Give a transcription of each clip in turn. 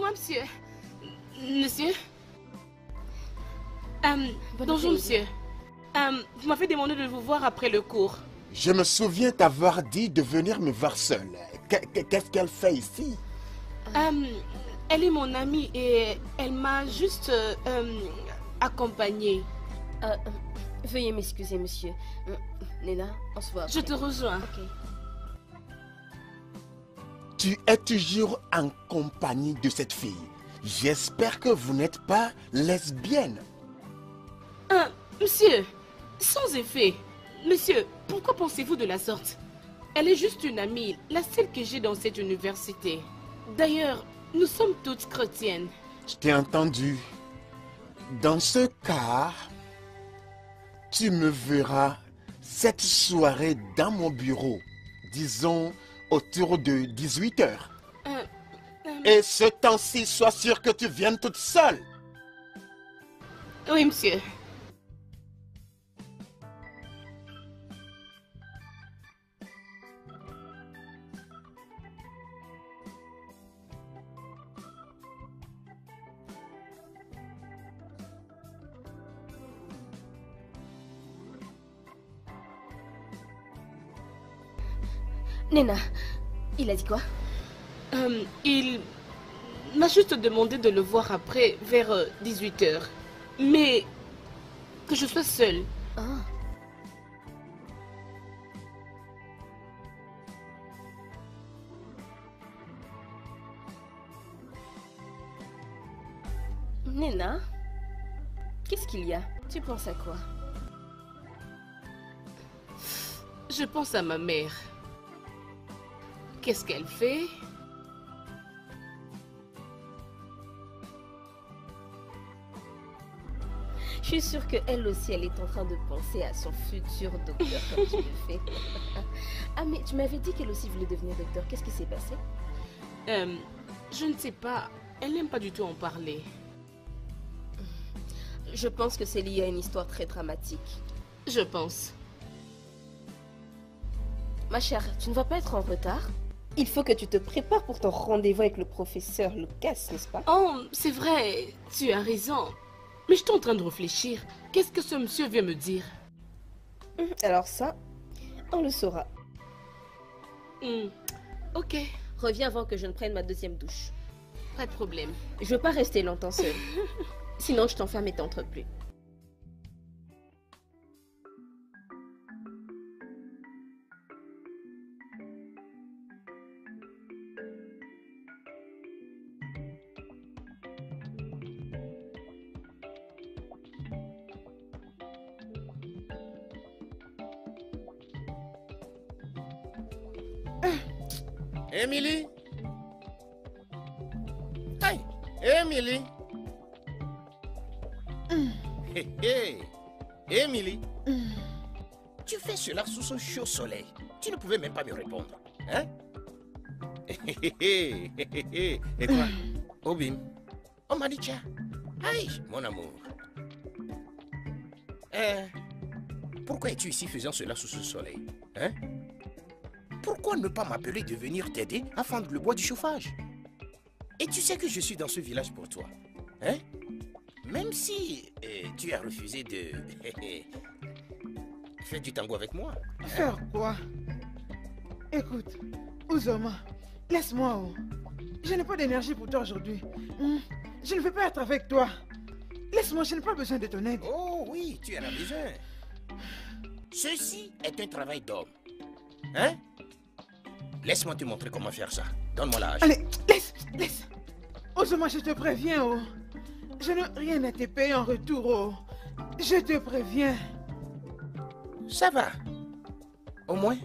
moi, monsieur. Monsieur? Bonjour, monsieur. Vous m'avez demandé de vous voir après le cours. Je me souviens t'avoir dit de venir me voir seule. Qu'est-ce qu'elle fait ici? Elle est mon amie et elle m'a juste accompagnée. Veuillez m'excuser, monsieur. Nena, on se voit après. Je te rejoins. Ok. Tu es toujours en compagnie de cette fille. J'espère que vous n'êtes pas lesbienne. Monsieur, sans effet. Monsieur, pourquoi pensez-vous de la sorte? Elle est juste une amie, la seule que j'ai dans cette université. D'ailleurs, nous sommes toutes chrétiennes. Je t'ai entendu. Dans ce cas, tu me verras cette soirée dans mon bureau, disons autour de 18 h. Et ce temps-ci, sois sûr que tu viennes toute seule. Oui, monsieur. Nena, il a dit quoi? Il m'a juste demandé de le voir après, vers 18 h. Mais que je sois seule. Ah. Nena, qu'est-ce qu'il y a? Tu penses à quoi? Je pense à ma mère. Qu'est-ce qu'elle fait? Je suis sûre qu'elle aussi, elle est en train de penser à son futur docteur comme tu le fais. Ah, mais tu m'avais dit qu'elle aussi voulait devenir docteur. Qu'est-ce qui s'est passé? Je ne sais pas. Elle n'aime pas du tout en parler. Je pense que c'est lié à une histoire très dramatique. Je pense. Ma chère, tu ne vas pas être en retard? Il faut que tu te prépares pour ton rendez-vous avec le professeur Lucas, n'est-ce pas? Oh, c'est vrai. Tu as raison. Mais je suis en train de réfléchir. Qu'est-ce que ce monsieur vient me dire? Alors ça, on le saura. Ok. Reviens avant que je ne prenne ma deuxième douche. Pas de problème. Je veux pas rester longtemps seule. Sinon, je t'enferme et t'entres plus. Émilie? Hey, Émilie? Hé, hé, Émilie? Tu fais cela sous ce chaud soleil. Tu ne pouvais même pas me répondre. Hein? Et quoi? Obim? On m'a dit tiens. Aïe, mon amour. Pourquoi es-tu ici faisant cela sous ce soleil? Hein? Pourquoi ne pas m'appeler de venir t'aider à fendre le bois du chauffage? Et tu sais que je suis dans ce village pour toi. Hein? Même si tu as refusé de faire du tango avec moi. Hein? Faire quoi? Écoute, Uzoma, laisse-moi. Je n'ai pas d'énergie pour toi aujourd'hui. Je ne veux pas être avec toi. Laisse-moi, je n'ai pas besoin de ton aide. Oh oui, tu en as besoin. Ceci est un travail d'homme. Hein? Laisse-moi te montrer comment faire ça. Donne-moi l'âge. Allez, laisse. Uzoma, je te préviens. Je n'ai rien à te payer en retour. Je te préviens. Ça va. Au moins,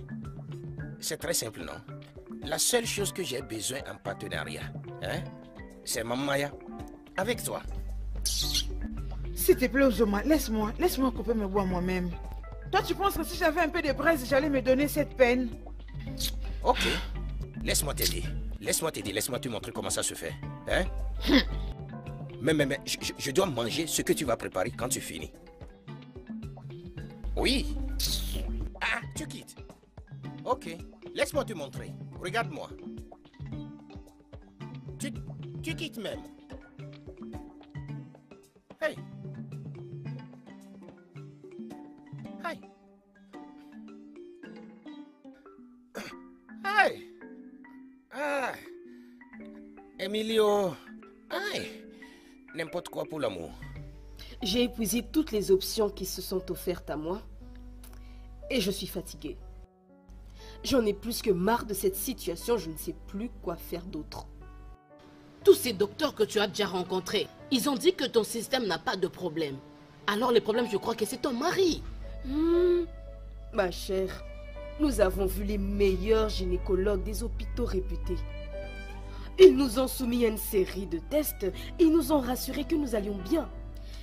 c'est très simple, non? La seule chose que j'ai besoin en partenariat, hein, c'est Maman Maya. Avec toi. S'il te plaît, Uzoma, laisse-moi couper mes bois moi-même. Toi, tu penses que si j'avais un peu de braise, j'allais me donner cette peine? Ok. Laisse-moi t'aider. Laisse-moi te montrer comment ça se fait. Hein? Mais, je dois manger ce que tu vas préparer quand tu finis. Oui. Ah, tu quittes. Ok. Laisse-moi te montrer. Regarde-moi. Tu quittes même. Hey. Hey. Hey. Ah. Emilio. Hey. N'importe quoi pour l'amour. J'ai épuisé toutes les options qui se sont offertes à moi. Et je suis fatiguée. J'en ai plus que marre de cette situation, je ne sais plus quoi faire d'autre. Tous ces docteurs que tu as déjà rencontrés, ils ont dit que ton système n'a pas de problème. Alors le problème, je crois que c'est ton mari. Ma chère, nous avons vu les meilleurs gynécologues des hôpitaux réputés. Ils nous ont soumis à une série de tests et ils nous ont rassuré que nous allions bien.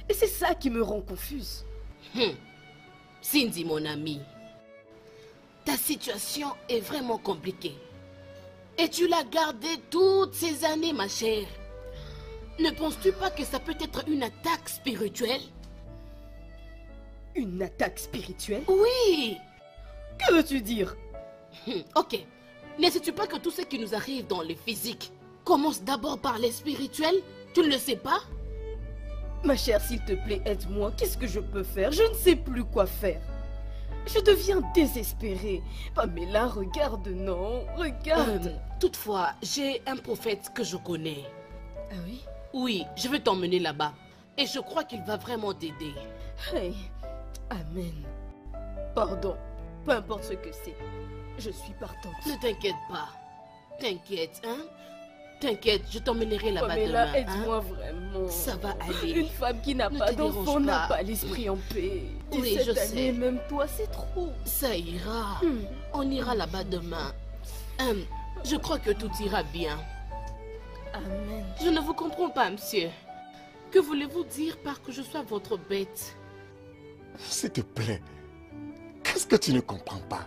Et c'est ça qui me rend confuse. Cindy, mon amie, ta situation est vraiment compliquée. Et tu l'as gardée toutes ces années, ma chère. Ne penses-tu pas que ça peut être une attaque spirituelle? Une attaque spirituelle? Oui. Que veux-tu dire? Ok. Ne sais-tu pas que tout ce qui nous arrive dans le physique commence d'abord par les spirituels? Tu ne le sais pas? Ma chère, s'il te plaît, aide-moi. Qu'est-ce que je peux faire? Je ne sais plus quoi faire. Je deviens désespérée. Pamela, regarde, non, regarde. Toutefois, j'ai un prophète que je connais. Ah oui? Oui, je vais t'emmener là-bas. Et je crois qu'il va vraiment t'aider. Hey, amen. Pardon, peu importe ce que c'est. Je suis partante. Ne t'inquiète pas. T'inquiète, hein? T'inquiète, je t'emmènerai là-bas Pamela, demain. aide-moi vraiment. Ça va aller. Une femme qui n'a Ne pas te d'enfant dérange n'a pas. pas l'esprit en paix. Oui, Et je cette année, sais. même toi, c'est trop. Ça ira. On ira là-bas demain. Je crois que tout ira bien. Amen. Je ne vous comprends pas, monsieur. Que voulez-vous dire par que je sois votre bête? S'il te plaît, qu'est-ce que tu ne comprends pas?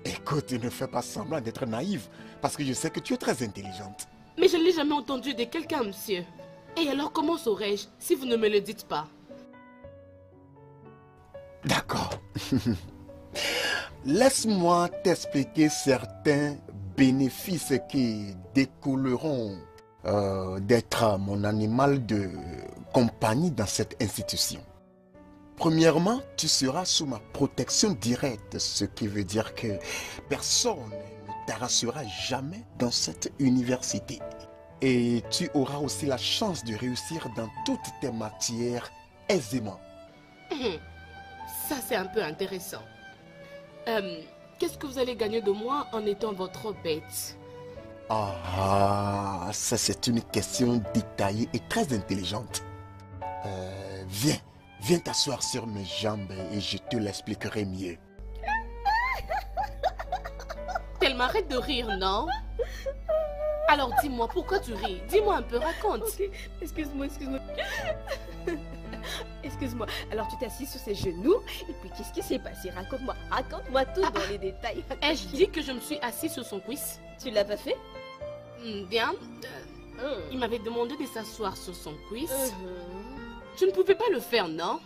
Écoute, ne fais pas semblant d'être naïve, parce que je sais que tu es très intelligente. Mais je ne l'ai jamais entendu de quelqu'un, monsieur. Et alors, comment saurais-je si vous ne me le dites pas? D'accord. Laisse-moi t'expliquer certains bénéfices qui découleront d'être mon animal de compagnie dans cette institution. Premièrement, tu seras sous ma protection directe, ce qui veut dire que personne ne t'harassera jamais dans cette université. Et tu auras aussi la chance de réussir dans toutes tes matières aisément. Ça, c'est un peu intéressant. Qu'est-ce que vous allez gagner de moi en étant votre bête? Ah, ça c'est une question détaillée et très intelligente. Viens t'asseoir sur mes jambes et je te l'expliquerai mieux. Elle m'arrête de rire, non? Alors dis-moi, pourquoi tu ris? Dis-moi un peu, raconte. Ok, excuse-moi. Excuse-moi. Alors tu t'es assis sur ses genoux et puis qu'est-ce qui s'est passé? Raconte-moi tout dans les détails. Ai-je dit que je me suis assise sur son cuisse? Tu l'as pas fait? Bien. Il m'avait demandé de s'asseoir sur son cuisse. Mhm. Je ne pouvais pas le faire, non?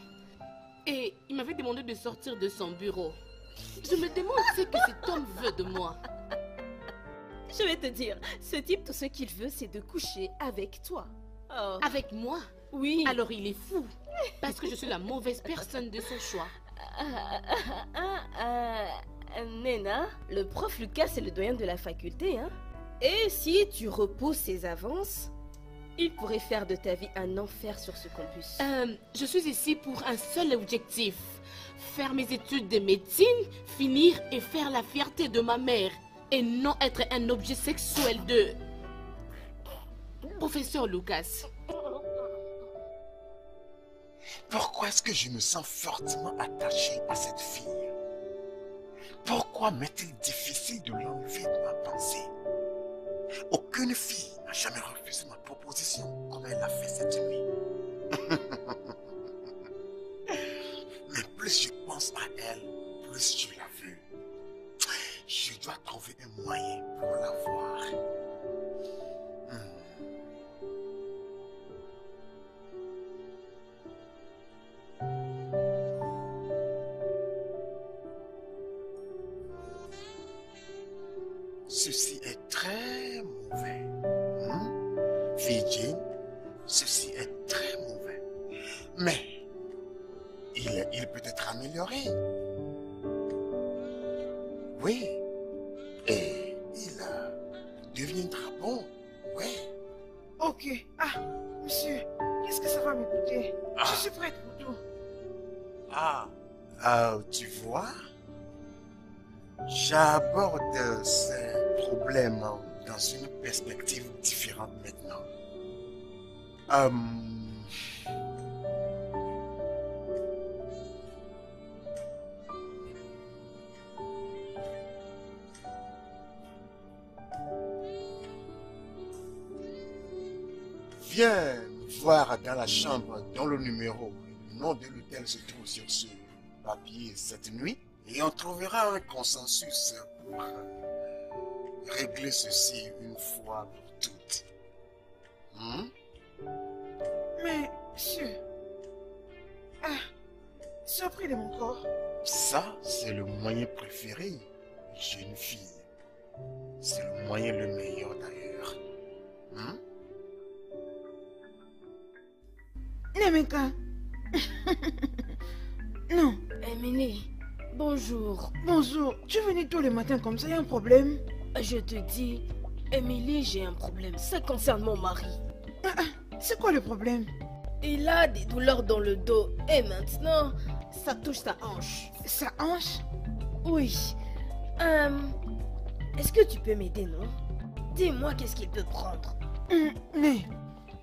Et il m'avait demandé de sortir de son bureau. Je me demande ce que cet homme veut de moi. Je vais te dire, ce type, tout ce qu'il veut, c'est de coucher avec toi. Oh. Avec moi? Oui. Alors il est fou. Parce que je suis la mauvaise personne de son choix. Nena, le prof Lucas, c'est le doyen de la faculté, hein? Et si tu repousses ses avances, il pourrait faire de ta vie un enfer sur ce campus. Je suis ici pour un seul objectif. Faire mes études de médecine, finir et faire la fierté de ma mère. Et non être un objet sexuel de... Professeur Lucas. Pourquoi est-ce que je me sens fortement attaché à cette fille? Pourquoi m'est-il difficile de l'enlever de ma pensée? Aucune fille n'a jamais refusé ma proposition comme elle l'a fait cette nuit. Mais plus je pense à elle, plus je la veux. Je dois trouver un moyen pour la voir. Ceci est très mauvais. Fille Jane, ceci est très mauvais. Mais il peut être amélioré. Oui. Et il deviendra bon. Oui. Ok. Ah, monsieur, qu'est-ce que ça va me coûter? Je suis prête pour tout. Tu vois, j'aborde ces problèmes dans une perspective différente maintenant. Viens voir dans la chambre dont le numéro et le nom de l'hôtel se trouve sur ce papier cette nuit et on trouvera un consensus pour régler ceci une fois pour toutes. Mais, monsieur... surpris de mon corps. Ça, c'est le moyen préféré, jeune fille. C'est le moyen le meilleur d'ailleurs. Nemeka. Non. Emily, bonjour. Bonjour. Tu es venue tous les matins comme ça, il y a un problème? Je te dis, Emily, j'ai un problème. Ça concerne mon mari. C'est quoi le problème? Il a des douleurs dans le dos et maintenant, ça touche sa hanche. Sa hanche? Oui. Est-ce que tu peux m'aider, non? Dis-moi qu'est-ce qu'il peut prendre.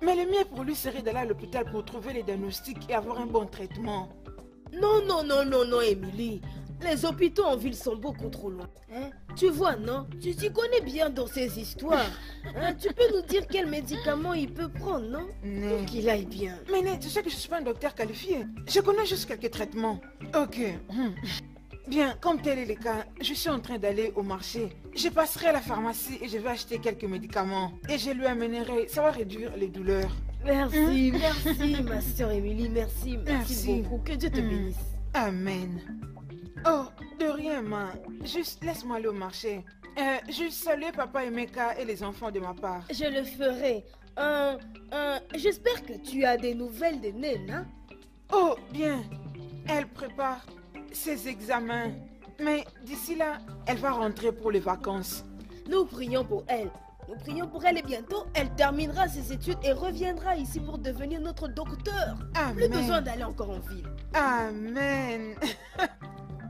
Mais le mieux pour lui serait d'aller à l'hôpital pour trouver les diagnostics et avoir un bon traitement. Non, Emily. Les hôpitaux en ville sont beaucoup trop loin. Tu vois, non? Tu t'y connais bien dans ces histoires. Tu peux nous dire quel médicament il peut prendre, non? Pour qu'il aille bien. Mais tu sais que je ne suis pas un docteur qualifié. Je connais juste quelques traitements. Ok. Bien, comme tel est le cas, je suis en train d'aller au marché. Je passerai à la pharmacie et je vais acheter quelques médicaments. Et je lui amènerai, ça va réduire les douleurs. Merci, ma soeur Emily, merci beaucoup. Que Dieu te bénisse. Amen. Oh, de rien, ma. Juste laisse-moi aller au marché. Juste saluer papa et Meka et les enfants de ma part. Je le ferai. J'espère que tu as des nouvelles de Nena. Oh, bien. Elle prépare ses examens. Mais d'ici là, elle va rentrer pour les vacances. Nous prions pour elle. Nous prions pour elle et bientôt, elle terminera ses études et reviendra ici pour devenir notre docteur. Amen. Plus besoin d'aller encore en ville. Amen.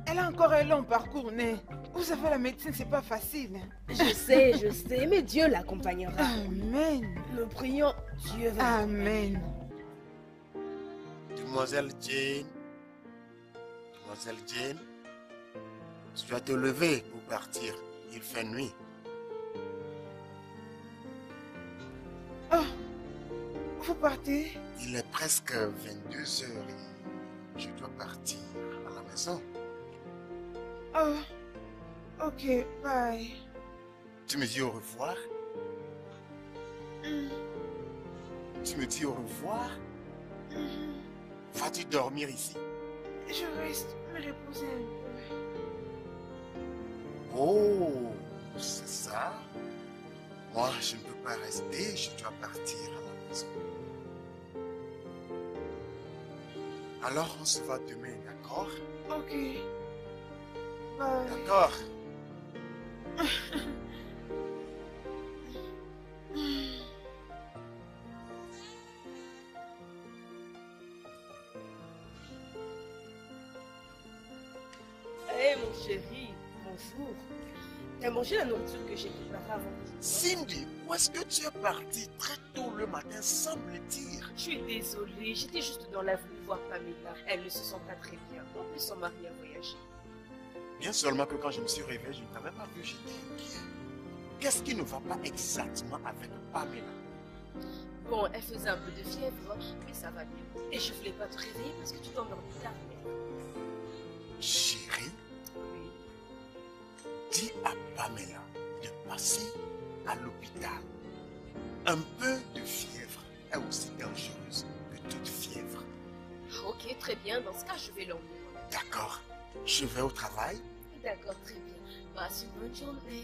Elle a encore un long parcours, né. Vous savez, la médecine, c'est pas facile. Je sais, mais Dieu l'accompagnera. Amen. Nous prions, Dieu va. Amen. Demoiselle Jane, tu dois te lever pour partir. Il fait nuit. Oh, vous partez? Il est presque 22 heures et je dois partir à la maison. Oh, ok, bye. Tu me dis au revoir? Tu me dis au revoir? Vas-tu dormir ici? Je reste me reposer un peu. Oh, c'est ça? Moi, je ne peux pas rester, je dois partir à la maison. Alors, on se voit demain, d'accord? Ok. Bye. D'accord. Hé, mon chéri, bonjour. T'as mangé la nourriture que j'ai préparée avant? Cindy, où est-ce que tu es partie très tôt le matin sans me le dire? Je suis désolée, j'étais juste dans l'avenue voir Pamela. Elle ne se sent pas très bien. En plus, son mari a voyagé. Bien seulement que quand je me suis réveillé, je ne t'avais pas vu, j'étais inquiet. Qu'est-ce qui ne va pas exactement avec Pamela? Bon, elle faisait un peu de fièvre, mais ça va mieux. Et je voulais pas te réveiller parce que tu t'endormis tard. Chérie, Oui. dis à Pamela de passer à l'hôpital. Un peu de fièvre est aussi dangereuse que toute fièvre. Ok, très bien. Dans ce cas, je vais l'emmener. D'accord, je vais au travail. D'accord, très bien. Passe une bonne journée.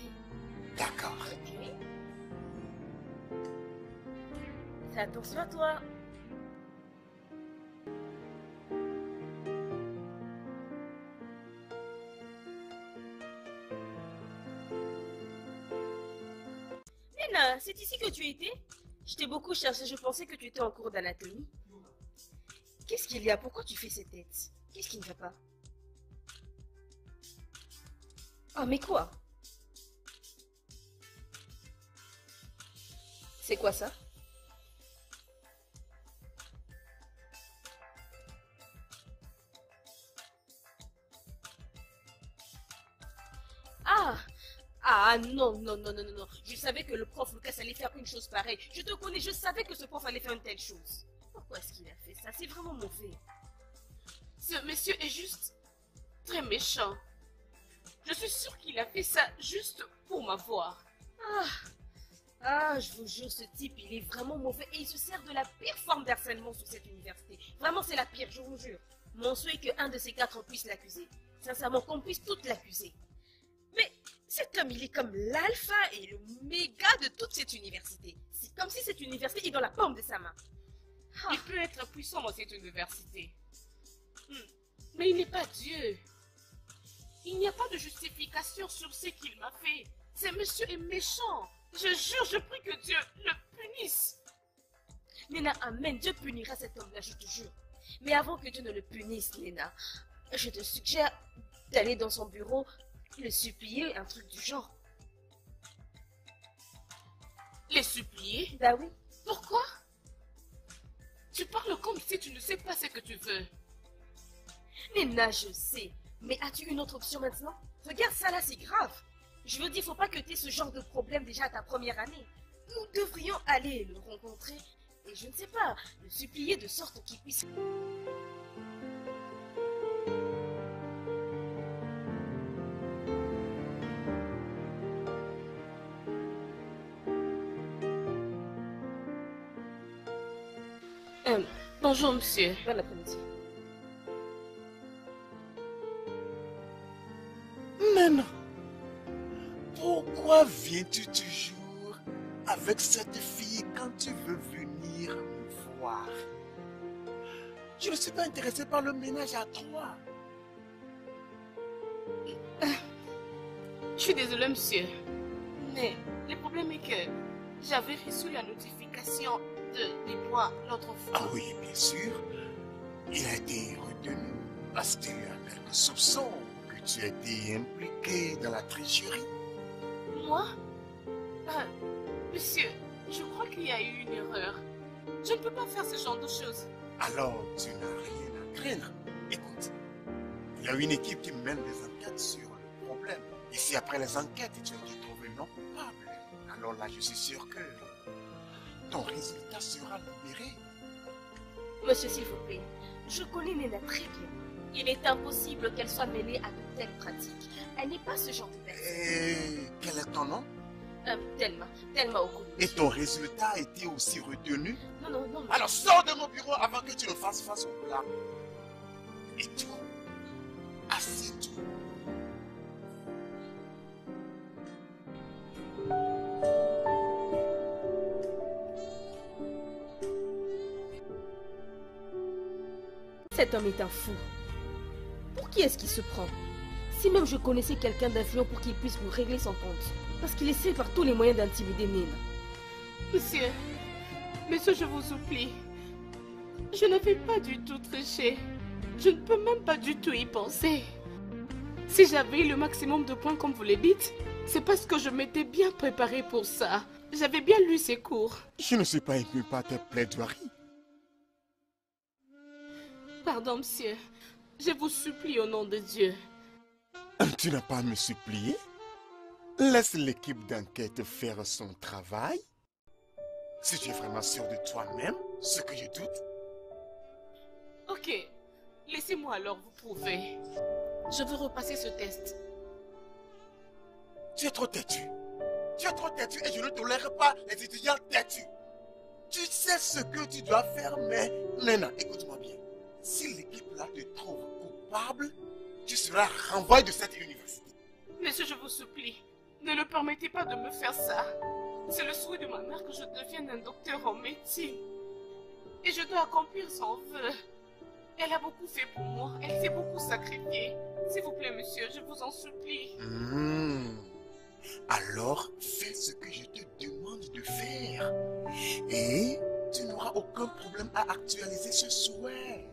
D'accord. Ok. Fais attention à toi. Nena, c'est ici que tu étais? Je t'ai beaucoup cherché, je pensais que tu étais en cours d'anatomie. Qu'est-ce qu'il y a? Pourquoi tu fais cette tête? Qu'est-ce qui ne va pas? Oh, mais quoi? C'est quoi ça? Ah! Ah non, non, non, non, non, non. Je savais que le prof Lucas allait faire une chose pareille. Je te connais, je savais que ce prof allait faire une telle chose. Pourquoi est-ce qu'il a fait ça? C'est vraiment mauvais. Ce monsieur est juste très méchant. Je suis sûre qu'il a fait ça juste pour m'avoir. Ah, je vous jure, ce type, il est vraiment mauvais et il se sert de la pire forme d'harcèlement sur cette université. Vraiment, c'est la pire, je vous jure. Mon souhait est qu'un de ces quatre puisse l'accuser. Sincèrement, qu'on puisse toutes l'accuser. Mais cet homme, il est comme l'alpha et le méga de toute cette université. C'est comme si cette université est dans la paume de sa main. Il peut être puissant dans cette université. Mais il n'est pas Dieu. Il n'y a pas de justification sur ce qu'il m'a fait. Ce monsieur est méchant. Je jure, je prie que Dieu le punisse. Nena, amen, Dieu punira cet homme-là, je te jure. Mais avant que Dieu ne le punisse, Nena, je te suggère d'aller dans son bureau, le supplier, un truc du genre. Les supplier? Bah oui. Pourquoi? Tu parles comme si tu ne sais pas ce que tu veux. Nena, je sais. Mais as-tu une autre option maintenant? Regarde ça là, c'est grave. Je veux dire, faut pas que tu aies ce genre de problème déjà à ta première année. Nous devrions aller le rencontrer et je ne sais pas, le supplier de sorte qu'il puisse... Bonjour, monsieur. Bon après-midi. Nena, pourquoi viens-tu toujours avec cette fille quand tu veux venir me voir? Je ne suis pas intéressé par le ménage à trois. Je suis désolée, monsieur. Mais le problème est que j'avais reçu la notification des points l'autre fois. Ah oui, bien sûr. Il a été retenu parce qu'il y a quelques soupçons que tu as été impliqué dans la tricherie. Moi? Monsieur, je crois qu'il y a eu une erreur. Je ne peux pas faire ce genre de choses. Alors, tu n'as rien à craindre. Écoute, il y a une équipe qui mène des enquêtes sur le problème. Et si après les enquêtes, tu as été trouvé non coupable, alors là, je suis sûr que ton résultat sera libéré. Monsieur, s'il vous plaît, je connais Nena très bien. Il est impossible qu'elle soit mêlée à de telles pratiques. Elle n'est pas ce genre de personne. Et quel est ton nom? Thelma Okolo. Et ton résultat a été aussi retenu? Non, non, non. Alors sors de mon bureau avant que tu ne fasses face au plat. Et toi, assieds-toi. Cet homme est un fou. Pour qui est-ce qu'il se prend? Si même je connaissais quelqu'un d'influent pour qu'il puisse nous régler son compte. Parce qu'il essaie par tous les moyens d'intimider Nena. Monsieur, je vous supplie. Je n'avais pas du tout triché. Je ne peux même pas du tout y penser. Si j'avais eu le maximum de points comme vous le dites, c'est parce que je m'étais bien préparée pour ça. J'avais bien lu ces cours. Je ne suis pas ému par tes plaidoiries. Pardon, monsieur. Je vous supplie au nom de Dieu. Tu n'as pas à me supplier. Laisse l'équipe d'enquête faire son travail. Si tu es vraiment sûr de toi-même, ce que je doute. Ok. Laissez-moi alors vous prouver. Je veux repasser ce test. Tu es trop têtu. Tu es trop têtu et je ne tolère pas les étudiants têtus. Tu sais ce que tu dois faire, mais... Nena, écoute-moi bien. Si l'équipe-là te trouve coupable, tu seras renvoyé de cette université. Monsieur, je vous supplie, ne le permettez pas de me faire ça. C'est le souhait de ma mère que je devienne un docteur en médecine. Et je dois accomplir son vœu. Elle a beaucoup fait pour moi. Elle s'est beaucoup sacrifiée. S'il vous plaît, monsieur, je vous en supplie. Alors, fais ce que je te demande de faire. Et tu n'auras aucun problème à actualiser ce souhait.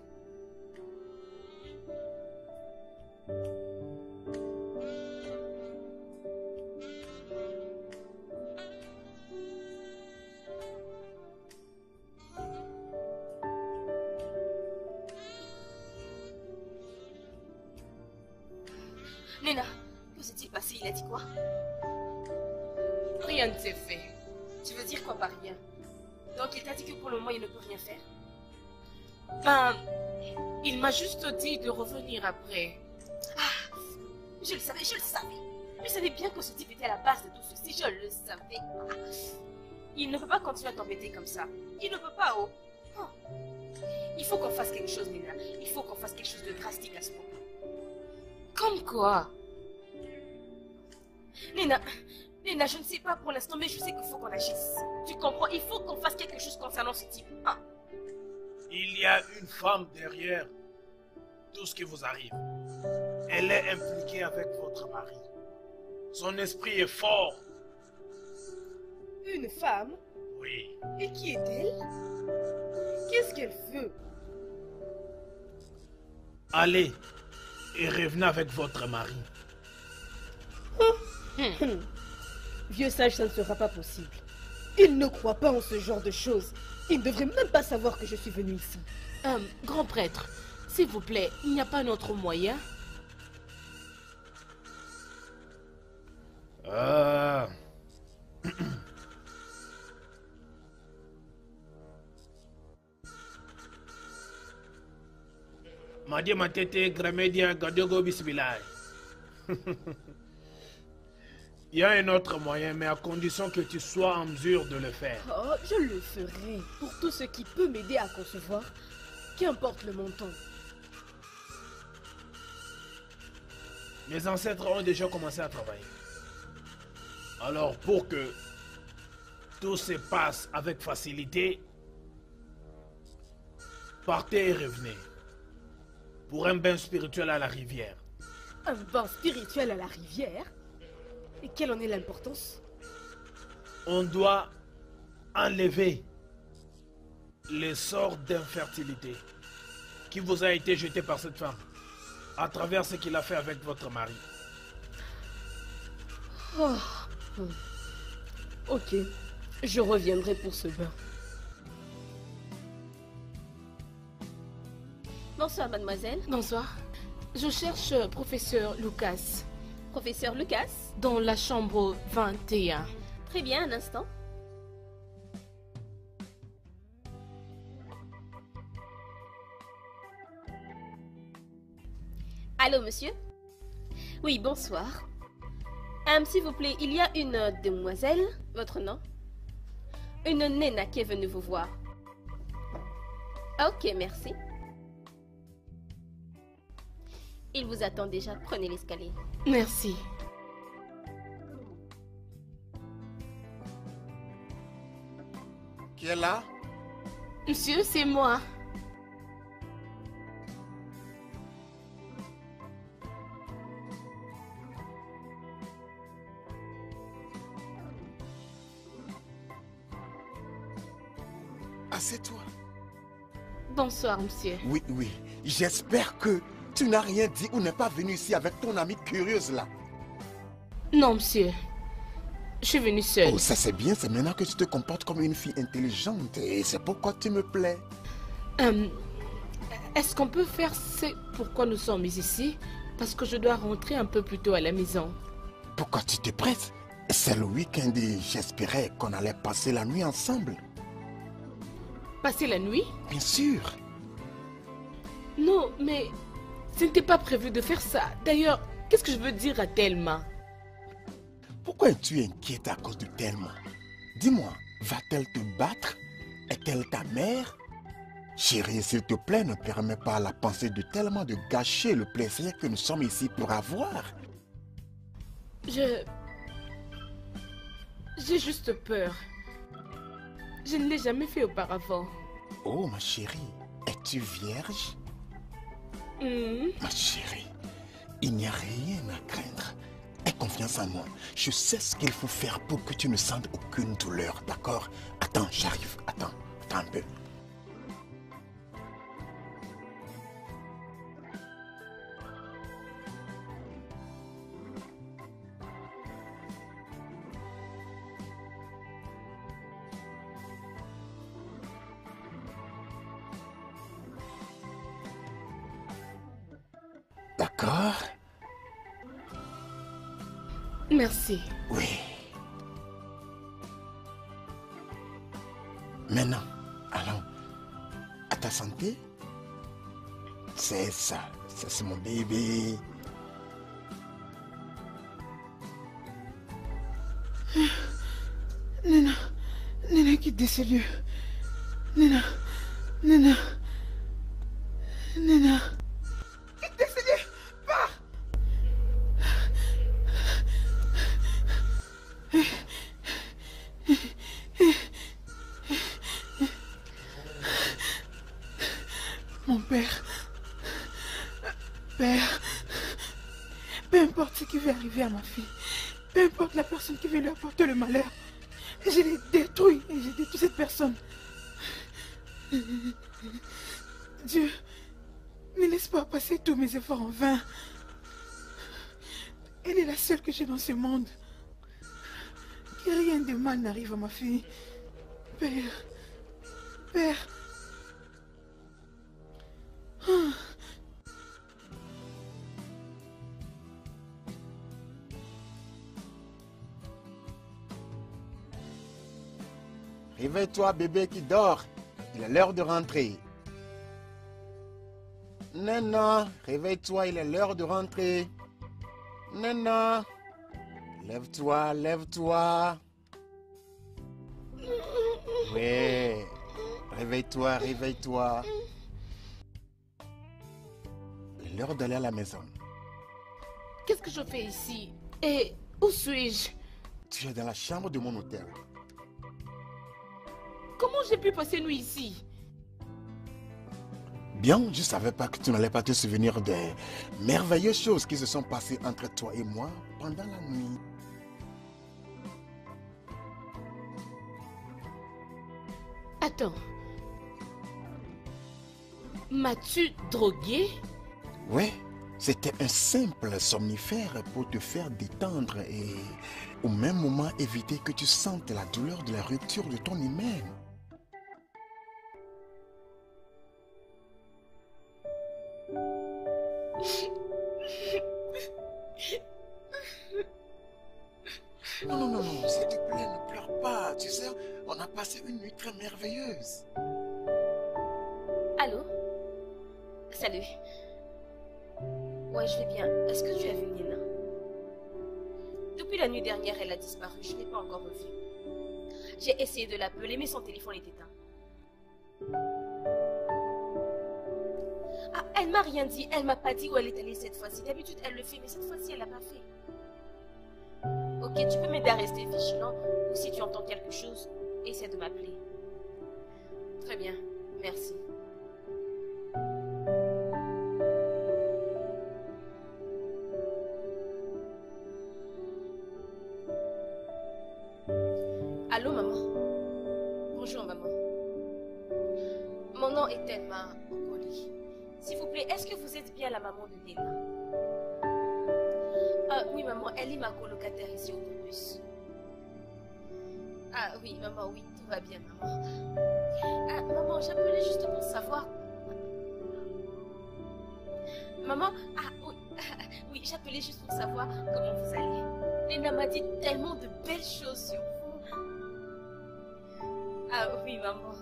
Nena, que s'est-il passé? Il a dit quoi? Rien ne s'est fait. Tu veux dire quoi par rien? Donc il t'a dit que pour le moment il ne peut rien faire? Ben, il m'a juste dit de revenir après. Ah, je le savais, je le savais. Je savais bien que ce type était à la base de tout ceci, je le savais. Ah, il ne peut pas continuer à t'embêter comme ça. Il ne peut pas, oh. Oh. Il faut qu'on fasse quelque chose, Nena. Il faut qu'on fasse quelque chose de drastique à ce propos. Comme quoi? Nena, je ne sais pas pour l'instant, mais je sais qu'il faut qu'on agisse. Tu comprends? Il faut qu'on fasse quelque chose concernant ce type. Hein? Il y a une femme derrière tout ce qui vous arrive. Elle est impliquée avec votre mari. Son esprit est fort. Une femme? Oui. Et qui est-elle? Qu'est-ce qu'elle veut? Allez et revenez avec votre mari. Vieux sage, ça ne sera pas possible. Il ne croit pas en ce genre de choses. Il ne devrait même pas savoir que je suis venue ici. Grand prêtre, s'il vous plaît, il n'y a pas un autre moyen? Madi matete gramedia gadogo bismillah. Il y a un autre moyen, mais à condition que tu sois en mesure de le faire. Oh, je le ferai. Pour tout ce qui peut m'aider à concevoir, qu'importe le montant. Mes ancêtres ont déjà commencé à travailler. Alors, pour que tout se passe avec facilité, partez et revenez. Pour un bain spirituel à la rivière. Un bain spirituel à la rivière? Et quelle en est l'importance? On doit enlever les sorts d'infertilité qui vous a été jeté par cette femme à travers ce qu'il a fait avec votre mari. Oh. Ok, je reviendrai pour ce bain. Bonsoir, mademoiselle. Bonsoir. Je cherche professeur Lucas. Professeur Lucas? Dans la chambre 21. Très bien, un instant. Allô, monsieur? Oui, bonsoir. S'il vous plaît, il y a une demoiselle, votre nom? Une Nena qui est venue vous voir. Ok, merci. Il vous attend déjà, prenez l'escalier. Merci. Qui est là? Monsieur, c'est moi. Assieds-toi. Bonsoir, monsieur. Oui, oui. J'espère que tu n'as rien dit ou n'es pas venu ici avec ton amie curieuse là. Non, monsieur. Je suis venue seule. Oh, ça c'est bien. C'est maintenant que tu te comportes comme une fille intelligente. Et c'est pourquoi tu me plais. Est-ce qu'on peut faire ce pourquoi nous sommes ici? Parce que je dois rentrer un peu plus tôt à la maison. Pourquoi tu te presses? C'est le week-end et j'espérais qu'on allait passer la nuit ensemble. Passer la nuit? Bien sûr. Non, mais ce n'était pas prévu de faire ça. D'ailleurs, qu'est-ce que je veux dire à Thelma? Pourquoi es-tu inquiète à cause de Thelma? Dis-moi, va-t-elle te battre? Est-elle ta mère? Chérie, s'il te plaît, ne permets pas à la pensée de Thelma de gâcher le plaisir que nous sommes ici pour avoir. J'ai juste peur. Je ne l'ai jamais fait auparavant. Oh, ma chérie, es-tu vierge? Ma chérie, il n'y a rien à craindre. Aie confiance en moi. Je sais ce qu'il faut faire pour que tu ne sentes aucune douleur, d'accord? Attends, j'arrive. Attends un peu. D'accord? Merci. Oui. Maintenant, allons. À ta santé? C'est ça. Ça, c'est mon bébé. Nena, Nena, quitte de ces lieux. Nena, Nena, Nena. Quitte de ces lieux, pars. Mon père, peu importe ce qui va arriver à ma fille, peu importe la personne qui veut lui apporter le malheur, je l'ai détruit et j'ai détruit cette personne. Dieu, ne laisse pas passer tous mes efforts en vain. Elle est la seule que j'ai dans ce monde. Que rien de mal n'arrive à ma fille. Père. Réveille-toi, bébé qui dort. Il est l'heure de rentrer. Nana, réveille-toi, il est l'heure de rentrer. Nana, lève-toi, lève-toi. Oui, réveille-toi, réveille-toi. Il est l'heure d'aller à la maison. Qu'est-ce que je fais ici? Et où suis-je? Tu es dans la chambre de mon hôtel. Comment j'ai pu passer nuit ici? Bien, je ne savais pas que tu n'allais pas te souvenir des merveilleuses choses qui se sont passées entre toi et moi pendant la nuit. Attends. M'as-tu drogué? Oui, c'était un simple somnifère pour te faire détendre et au même moment éviter que tu sentes la douleur de la rupture de ton hymen. Non, s'il te plaît, ne pleure pas. Tu sais, on a passé une nuit très merveilleuse. Allô? Salut. Ouais, je vais bien. Est-ce que tu as vu Nina? Depuis la nuit dernière, elle a disparu. Je ne l'ai pas encore revue. J'ai essayé de l'appeler, mais son téléphone est éteint. Ah, elle m'a rien dit. Elle m'a pas dit où elle est allée cette fois-ci. D'habitude, elle le fait, mais cette fois-ci, elle l'a pas fait. Ok, tu peux m'aider à rester vigilant, ou si tu entends quelque chose, essaie de m'appeler. Très bien, merci. Allô, maman? Bonjour, maman. Mon nom est Thelma Okoli. S'il vous plaît, est-ce que vous êtes bien la maman de Nina? Ah oui, maman, elle est ma colocataire ici au campus. Ah oui, maman, oui, tout va bien, maman. Ah, maman, j'appelais juste pour savoir... Maman, ah oui, oui, j'appelais juste pour savoir comment vous allez. Nina m'a dit tellement de belles choses sur vous. Ah oui, maman,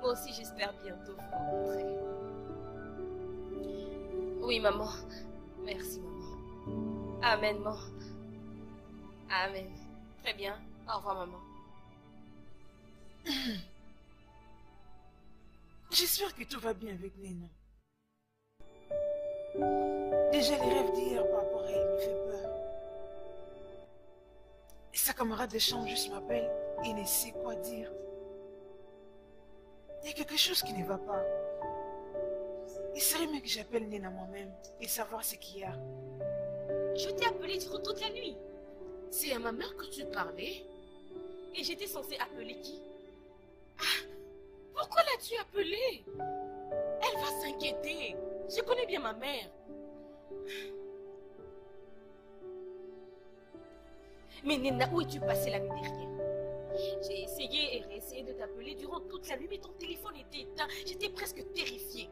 moi aussi j'espère bientôt vous rencontrer. Oui, maman, merci, maman. Amen, maman. Amen. Très bien. Au revoir, maman. J'espère que tout va bien avec Nina. Déjà, les rêves d'hier par rapport à elle me fait peur. Et sa camarade de chambre juste m'appelle et ne sait quoi dire. Il y a quelque chose qui ne va pas. Il serait mieux que j'appelle Nena moi-même et savoir ce qu'il y a. Je t'ai appelé durant toute la nuit. C'est à ma mère que tu parlais? Et j'étais censée appeler qui? Pourquoi l'as-tu appelée? Elle va s'inquiéter. Je connais bien ma mère. Mais Nena, où es-tu passée la nuit dernière? J'ai essayé et réessayé de t'appeler durant toute la nuit, mais ton téléphone était éteint. J'étais presque terrifiée.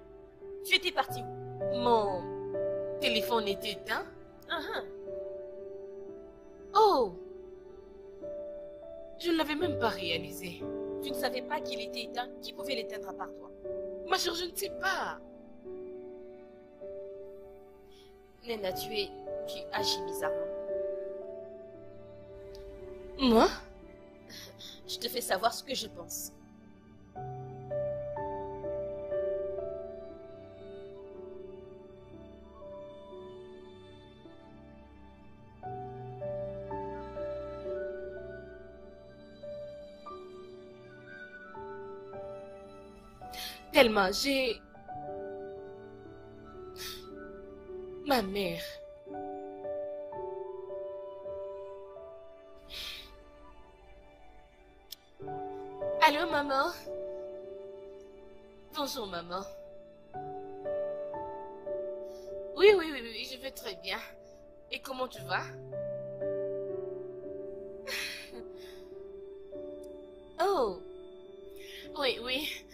Tu étais partie où? Mon téléphone était éteint? Ah, Oh! Je ne l'avais même pas réalisé. tu ne savais pas qu'il était éteint? Qui pouvait l'éteindre à part toi? Ma chère, je ne sais pas. Nena, tu agis bizarrement. Moi? Je te fais savoir ce que je pense. Tellement j'ai... Ma mère. Allô, maman? Bonjour, maman. Oui, je vais très bien. Et comment tu vas? Oh, oui.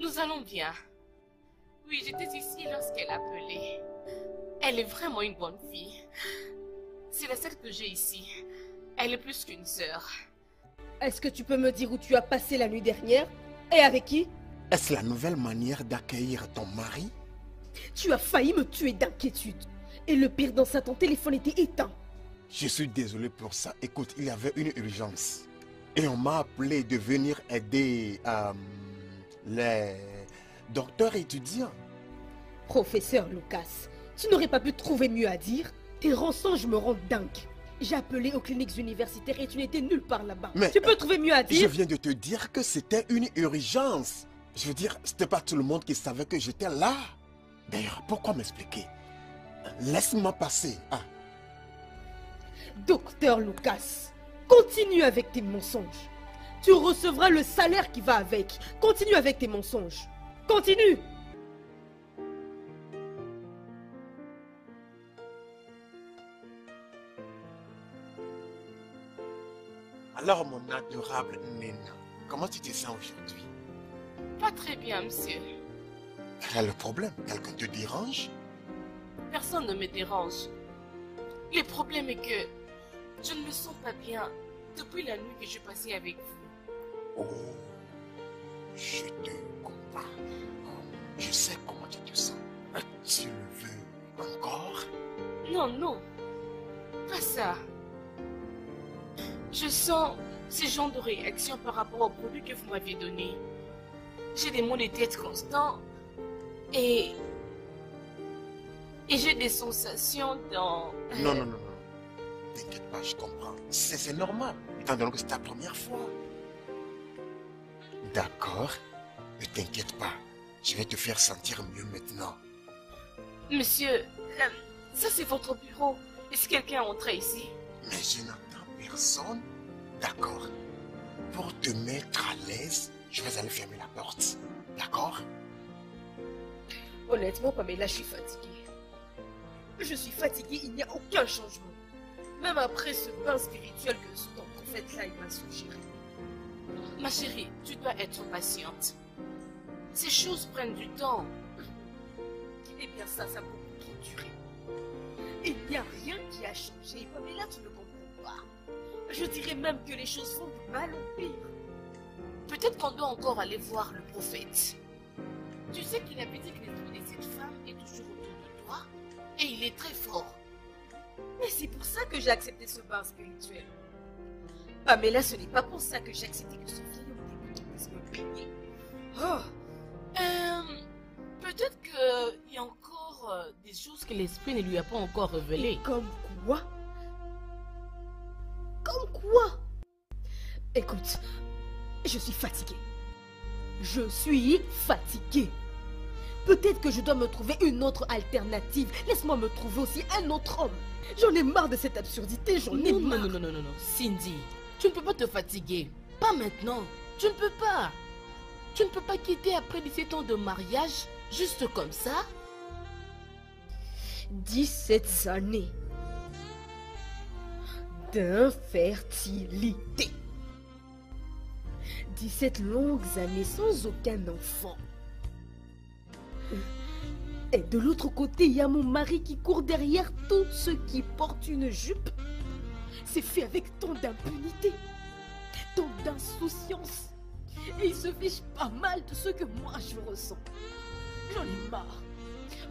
Nous allons bien. Oui, j'étais ici lorsqu'elle appelait. Elle est vraiment une bonne fille. C'est la seule que j'ai ici. Elle est plus qu'une sœur. Est-ce que tu peux me dire où tu as passé la nuit dernière? Et avec qui? Est-ce la nouvelle manière d'accueillir ton mari? Tu as failli me tuer d'inquiétude. Et le pire dans ça, ton téléphone était éteint. Je suis désolé pour ça. Écoute, il y avait une urgence. Et on m'a appelé de venir aider les docteurs étudiants. Professeur Lucas, tu n'aurais pas pu trouver mieux à dire? Tes rançons me rendent dingue. J'ai appelé aux cliniques universitaires et tu n'étais nulle part là-bas. Mais tu peux trouver mieux à Je dire? viens de te dire que c'était une urgence. Je veux dire, c'était pas tout le monde qui savait que j'étais là. D'ailleurs, pourquoi m'expliquer? Laisse-moi passer. Ah, Docteur Lucas, continue avec tes mensonges. Tu recevras le salaire qui va avec. Continue avec tes mensonges. Continue! alors mon adorable Nena, comment tu te sens aujourd'hui? Pas très bien, monsieur. Quel est le problème? Quelqu'un te dérange? Personne ne me dérange. Le problème est que je ne me sens pas bien depuis la nuit que je passais avec vous. Oh, je te comprends. Oh, je sais comment tu te sens. Tu le veux encore? Non, pas ça. Je sens ce genre de réaction par rapport au produit que vous m'aviez donné. J'ai des maux de tête constants et j'ai des sensations dans... Non. T'inquiète pas, je comprends. C'est normal, étant donné que c'est ta première fois. D'accord, ne t'inquiète pas. Je vais te faire sentir mieux maintenant. Monsieur, ça c'est votre bureau. Est-ce que quelqu'un est entré ici? Mais je n'entends personne. D'accord. Pour te mettre à l'aise, je vais aller fermer la porte. D'accord? Honnêtement, Pamela, je suis fatiguée. Je suis fatiguée, il n'y a aucun changement. Même après ce bain spirituel que ton prophète là, il m'a suggéré. Ma chérie, tu dois être patiente. Ces choses prennent du temps. Eh bien ça a beaucoup trop duré. Il n'y a rien qui a changé. Pamela, tu ne comprends pas. Je dirais même que les choses font du mal au pire. Peut-être qu'on doit encore aller voir le prophète. Tu sais qu'il avait dit que l'esprit de cette femme est toujours autour de toi et il est très fort. Mais c'est pour ça que j'ai accepté ce bain spirituel. Pamela, ce n'est pas pour ça que j'ai accepté que ce vieil homme débutant puisse me baigner. Oh, peut-être qu'il y a encore des choses que l'esprit ne lui a pas encore révélées. Comme quoi? Comme quoi? Écoute, je suis fatiguée. Je suis fatiguée. Peut-être que je dois me trouver une autre alternative. Laisse-moi me trouver aussi un autre homme. J'en ai marre de cette absurdité, j'en ai Non, marre. non, non, non, non, non. Cindy, tu ne peux pas te fatiguer. Pas maintenant. Tu ne peux pas. Tu ne peux pas quitter après 17 ans de mariage, juste comme ça. 17 années d'infertilité. 17 longues années sans aucun enfant. Et de l'autre côté, il y a mon mari qui court derrière tous ceux qui portent une jupe. C'est fait avec tant d'impunité, tant d'insouciance. Et il se fiche pas mal de ce que moi je ressens. J'en ai marre.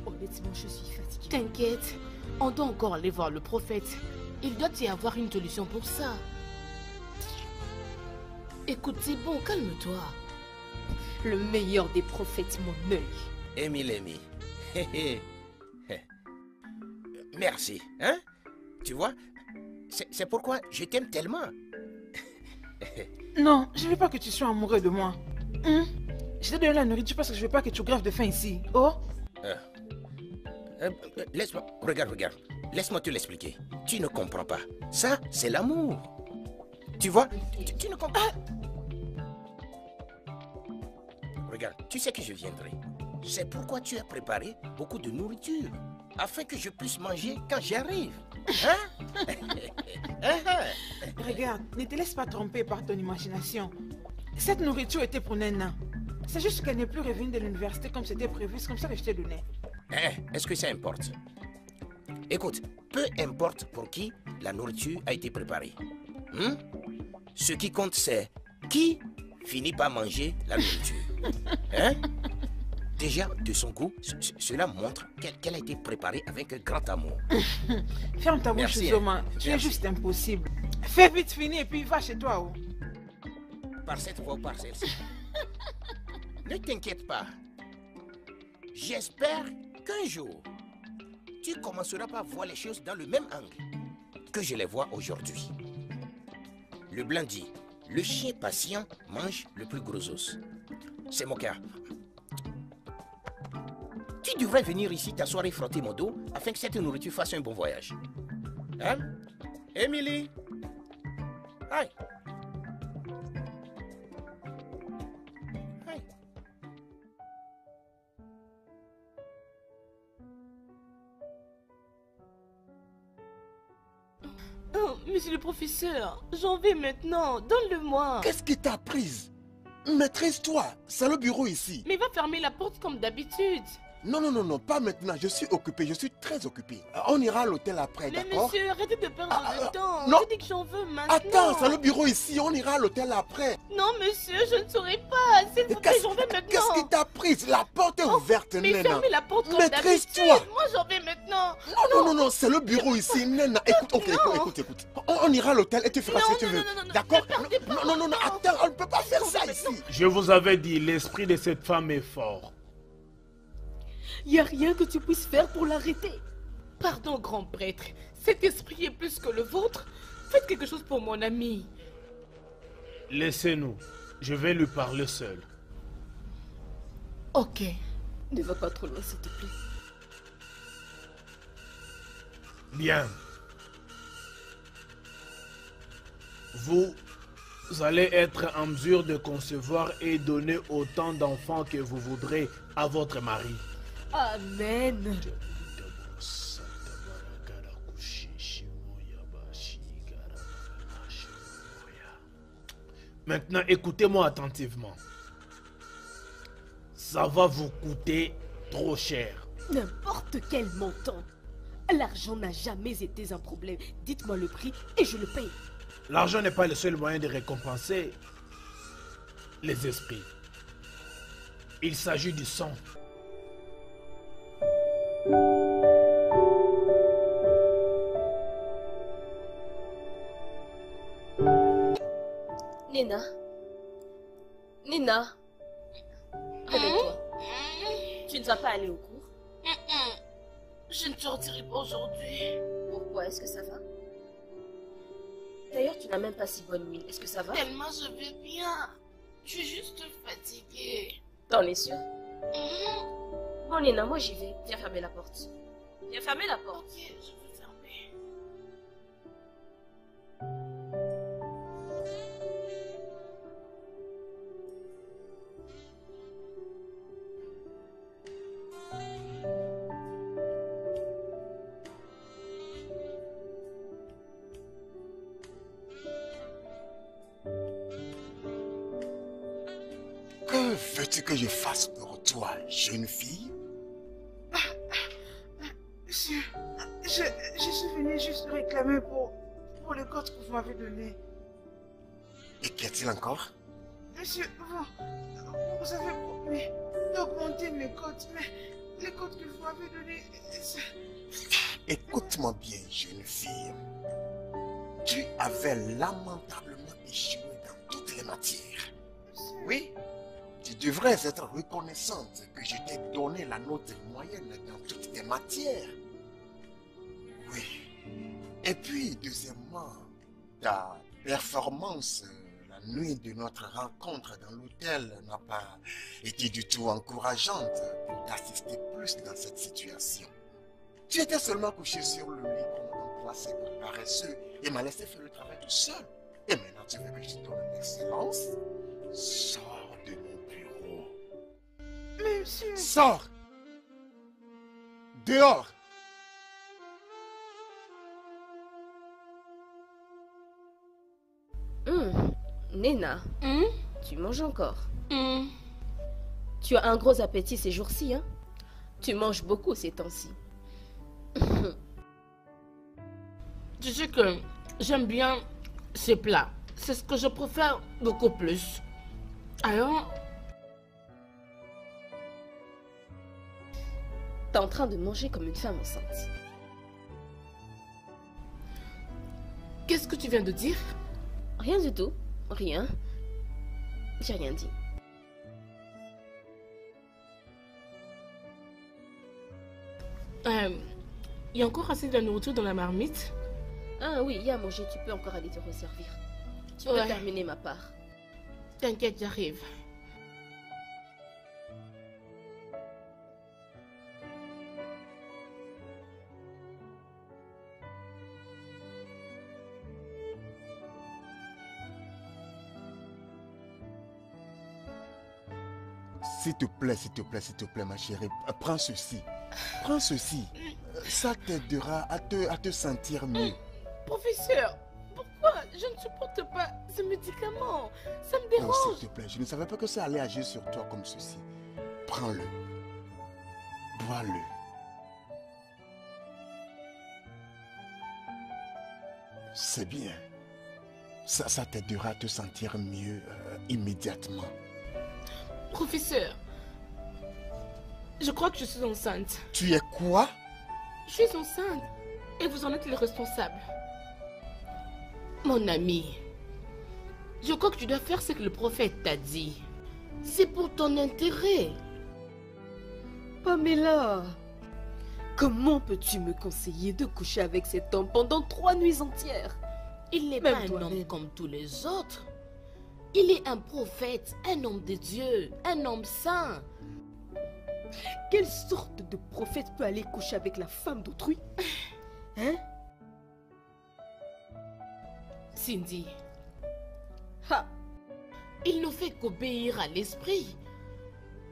Honnêtement, je suis fatiguée. T'inquiète, on doit encore aller voir le prophète. Il doit y avoir une solution pour ça. Écoute, c'est bon, calme-toi. Le meilleur des prophètes, mon œil. Amy. Merci, hein? Tu vois, c'est pourquoi je t'aime tellement. Non, je ne veux pas que tu sois amoureux de moi. Je t'ai donné la nourriture parce que je ne veux pas que tu grèves de faim ici. Oh? Laisse-moi, regarde. Laisse-moi te l'expliquer. Tu ne comprends pas. Ça, c'est l'amour. Tu vois, tu ne comprends pas. Regarde, tu sais que je viendrai. C'est pourquoi tu as préparé beaucoup de nourriture. Afin que je puisse manger quand j'arrive. Hein? Regarde, ne te laisse pas tromper par ton imagination. Cette nourriture était pour Nena. C'est juste qu'elle n'est plus revenue de l'université comme c'était prévu. C'est comme ça que je t'ai donné. Est-ce que ça importe? Écoute, peu importe pour qui la nourriture a été préparée. Ce qui compte, c'est qui finit par manger la nourriture. Hein? Déjà, de son goût, cela montre qu'elle a été préparée avec un grand amour. Ferme ta bouche, Merci, Zoma. Tu es merci. juste impossible. Fais vite finir et puis va chez toi. Oh. Par cette voie ou par celle-ci. Ne t'inquiète pas. J'espère qu'un jour, tu commenceras par voir les choses dans le même angle que je les vois aujourd'hui. Le blanc dit, le chien patient mange le plus gros os. C'est mon cas. Tu devrais venir ici t'asseoir et frotter mon dos afin que cette nourriture fasse un bon voyage. Hein? Émilie? Aïe! Aïe! Oh, monsieur le professeur, j'en vais maintenant. Donne-le-moi. Qu'est-ce qui t'a prise? Maîtrise-toi, c'est le bureau ici. Mais va fermer la porte comme d'habitude. Non, pas maintenant, je suis occupé, je suis très occupé. On ira à l'hôtel après, Mais d'accord? monsieur, arrêtez de perdre le temps. non. Je dis que j'en veux maintenant. Attends, c'est le bureau ici, on ira à l'hôtel après. Non, monsieur, je ne saurais pas. S'il vous plaît, j'en vais maintenant. Qu'est-ce qui t'a prise? La porte est ouverte, Mais Nena. fermez la porte comme Maîtrise-toi. d'habitude. Moi, j'en vais maintenant. Non, c'est le bureau ici, Nena. Écoute. On ira à l'hôtel et tu feras ce que tu veux. D'accord? Non, attends, on ne peut pas faire ça ici. Je vous avais dit, l'esprit de cette femme est fort. Il n'y a rien que tu puisses faire pour l'arrêter. Pardon, grand prêtre. Cet esprit est plus que le vôtre. Faites quelque chose pour mon ami. Laissez-nous. Je vais lui parler seul. Ok. Ne va pas trop loin, s'il te plaît. Bien. Vous allez être en mesure de concevoir et donner autant d'enfants que vous voudrez à votre mari. Amen. Maintenant, écoutez-moi attentivement. Ça va vous coûter trop cher. N'importe quel montant. L'argent n'a jamais été un problème. Dites-moi le prix et je le paye. L'argent n'est pas le seul moyen de récompenser les esprits. Il s'agit du sang. Nena. Nena. Réveille-toi. Tu ne vas pas aller au cours? Je ne sortirai pas aujourd'hui. Pourquoi? Est-ce que ça va? D'ailleurs, tu n'as même pas si bonne mine. Est-ce que ça va? Tellement je vais bien. Je suis juste fatiguée. T'en es sûr? Mhm. Bon, Nina, moi j'y vais. Viens fermer la porte. Viens fermer la porte. Ok, je vais fermer. Que veux-tu que je fasse pour toi, jeune fille? Monsieur, je suis venu juste réclamer pour le code que vous m'avez donné. Et qu'y a-t-il encore? Monsieur, vous avez promis d'augmenter mes cotes, mais les cotes que vous m'avez données, Écoute-moi bien, jeune fille. Tu avais lamentablement échoué dans toutes les matières. Oui, tu devrais être reconnaissante que je t'ai donné la note moyenne dans toutes tes matières. Oui. Et puis, deuxièmement, ta performance la nuit de notre rencontre dans l'hôtel n'a pas été du tout encourageante pour t'assister plus dans cette situation. Tu étais seulement couché sur le lit comme un poisson paresseux et m'a laissé faire le travail tout seul. Et maintenant, tu veux que je te donne l'excellence? Sors de mon bureau. mais monsieur... Sors! Dehors! Nina, Hmm? tu manges encore. Hmm. Tu as un gros appétit ces jours-ci, hein? Tu manges beaucoup ces temps-ci. Tu sais que j'aime bien ces plats. C'est ce que je préfère beaucoup plus. Alors, T'es en train de manger comme une femme enceinte. qu'est-ce que tu viens de dire? Rien du tout. Rien. J'ai rien dit. Il y a encore assez de la nourriture dans la marmite? Ah oui, il y a à manger, tu peux encore aller te resservir. Tu peux Ouais. terminer ma part. T'inquiète, j'arrive. S'il te plaît, ma chérie, prends ceci. Prends ceci. Ça t'aidera à te sentir mieux. Professeur, pourquoi je ne supporte pas ce médicament? Ça me Non, dérange. s'il te plaît, je ne savais pas que ça allait agir sur toi comme ceci. Prends-le. Bois-le. C'est bien. Ça t'aidera à te sentir mieux immédiatement. Professeur, je crois que je suis enceinte. Tu es quoi? Je suis enceinte et vous en êtes le responsable. Mon ami, je crois que tu dois faire ce que le prophète t'a dit. C'est pour ton intérêt. Pamela, comment peux-tu me conseiller de coucher avec cet homme pendant 3 nuits entières? Il n'est Même pas un toi-même. homme comme tous les autres. Il est un prophète, un homme de Dieu, un homme saint. Quelle sorte de prophète peut aller coucher avec la femme d'autrui? Hein? Cindy, Ha! il ne fait qu'obéir à l'esprit.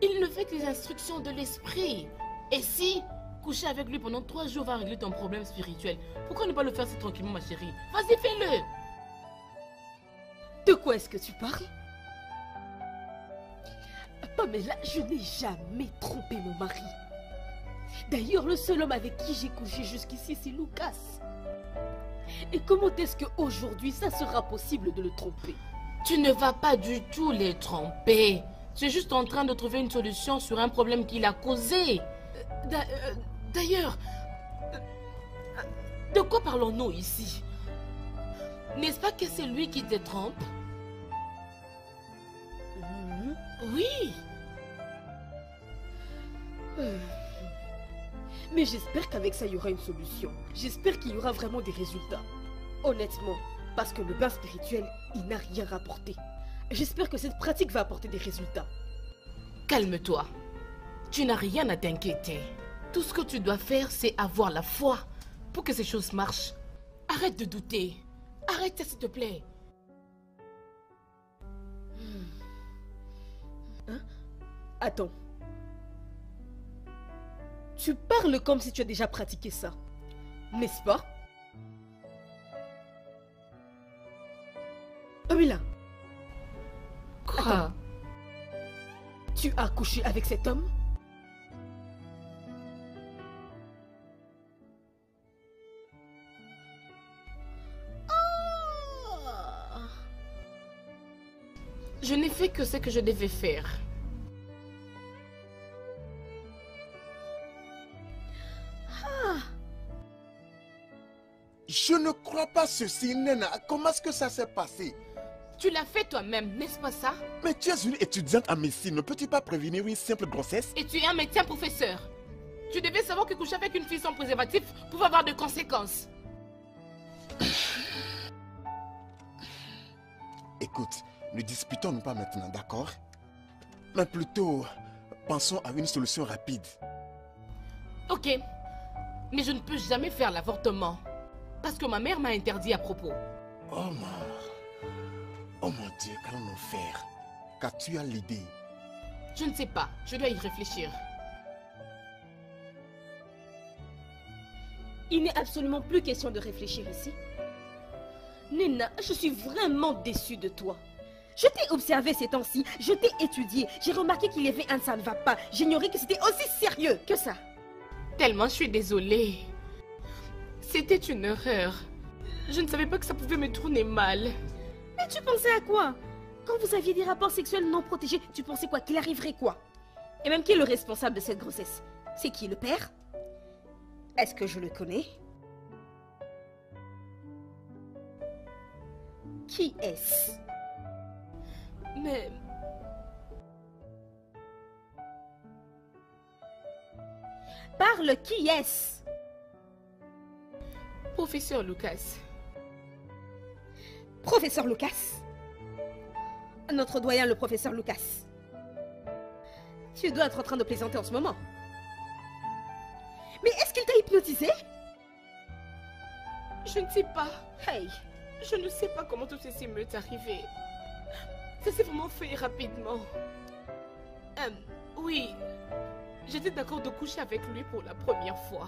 Il ne fait que les instructions de l'esprit. Et si coucher avec lui pendant 3 jours va régler ton problème spirituel, pourquoi ne pas le faire si tranquillement, ma chérie? Vas-y, fais-le. De quoi est-ce que tu parles? Pamela, je n'ai jamais trompé mon mari. D'ailleurs, le seul homme avec qui j'ai couché jusqu'ici, c'est Lucas. Et comment est-ce qu'aujourd'hui, ça sera possible de le tromper? Tu ne vas pas du tout les tromper. Tu es juste en train de trouver une solution sur un problème qu'il a causé. D'ailleurs, de quoi parlons-nous ici? N'est-ce pas que c'est lui qui te trompe? Oui. Mais j'espère qu'avec ça, il y aura une solution. J'espère qu'il y aura vraiment des résultats. Honnêtement, parce que le bain spirituel, il n'a rien rapporté. J'espère que cette pratique va apporter des résultats. Calme-toi. Tu n'as rien à t'inquiéter. Tout ce que tu dois faire, c'est avoir la foi pour que ces choses marchent. Arrête de douter. Arrête ça, s'il te plaît. Hein? Attends. Tu parles comme si tu as déjà pratiqué ça, n'est-ce pas? Amila. Quoi? Attends. Tu as couché avec cet homme? Je n'ai fait que ce que je devais faire. Je ne crois pas ceci, Nena. Comment est-ce que ça s'est passé? Tu l'as fait toi-même, n'est-ce pas ça? Mais tu es une étudiante en médecine. Ne peux-tu pas prévenir une simple grossesse? Et tu es un médecin professeur. Tu devais savoir que coucher avec une fille sans préservatif pouvait avoir des conséquences. Écoute, ne disputons-nous pas maintenant, d'accord? Mais plutôt, pensons à une solution rapide. Ok, mais je ne peux jamais faire l'avortement. Parce que ma mère m'a interdit à propos. Oh mon Dieu, qu'allons-nous faire? Qu'as-tu à l'idée? Je ne sais pas, je dois y réfléchir. Il n'est absolument plus question de réfléchir ici. Nena, je suis vraiment déçue de toi. Je t'ai observé ces temps-ci, je t'ai étudié, j'ai remarqué qu'il y avait un ça ne va pas. J'ignorais que c'était aussi sérieux que ça. Tellement je suis désolée. C'était une erreur. Je ne savais pas que ça pouvait me tourner mal. Mais tu pensais à quoi? Quand vous aviez des rapports sexuels non protégés, tu pensais quoi? Qu'il arriverait quoi? Et même qui est le responsable de cette grossesse? C'est qui, le père? Est-ce que je le connais? Qui est-ce? Mais... Parle, qui est-ce? Professeur Lucas. Professeur Lucas? Notre doyen, le professeur Lucas. Tu dois être en train de plaisanter en ce moment. Mais est-ce qu'il t'a hypnotisé? Je ne sais pas. Hey! Je ne sais pas comment tout ceci m'est arrivé. Ça s'est vraiment fait rapidement. Oui, j'étais d'accord de coucher avec lui pour la première fois.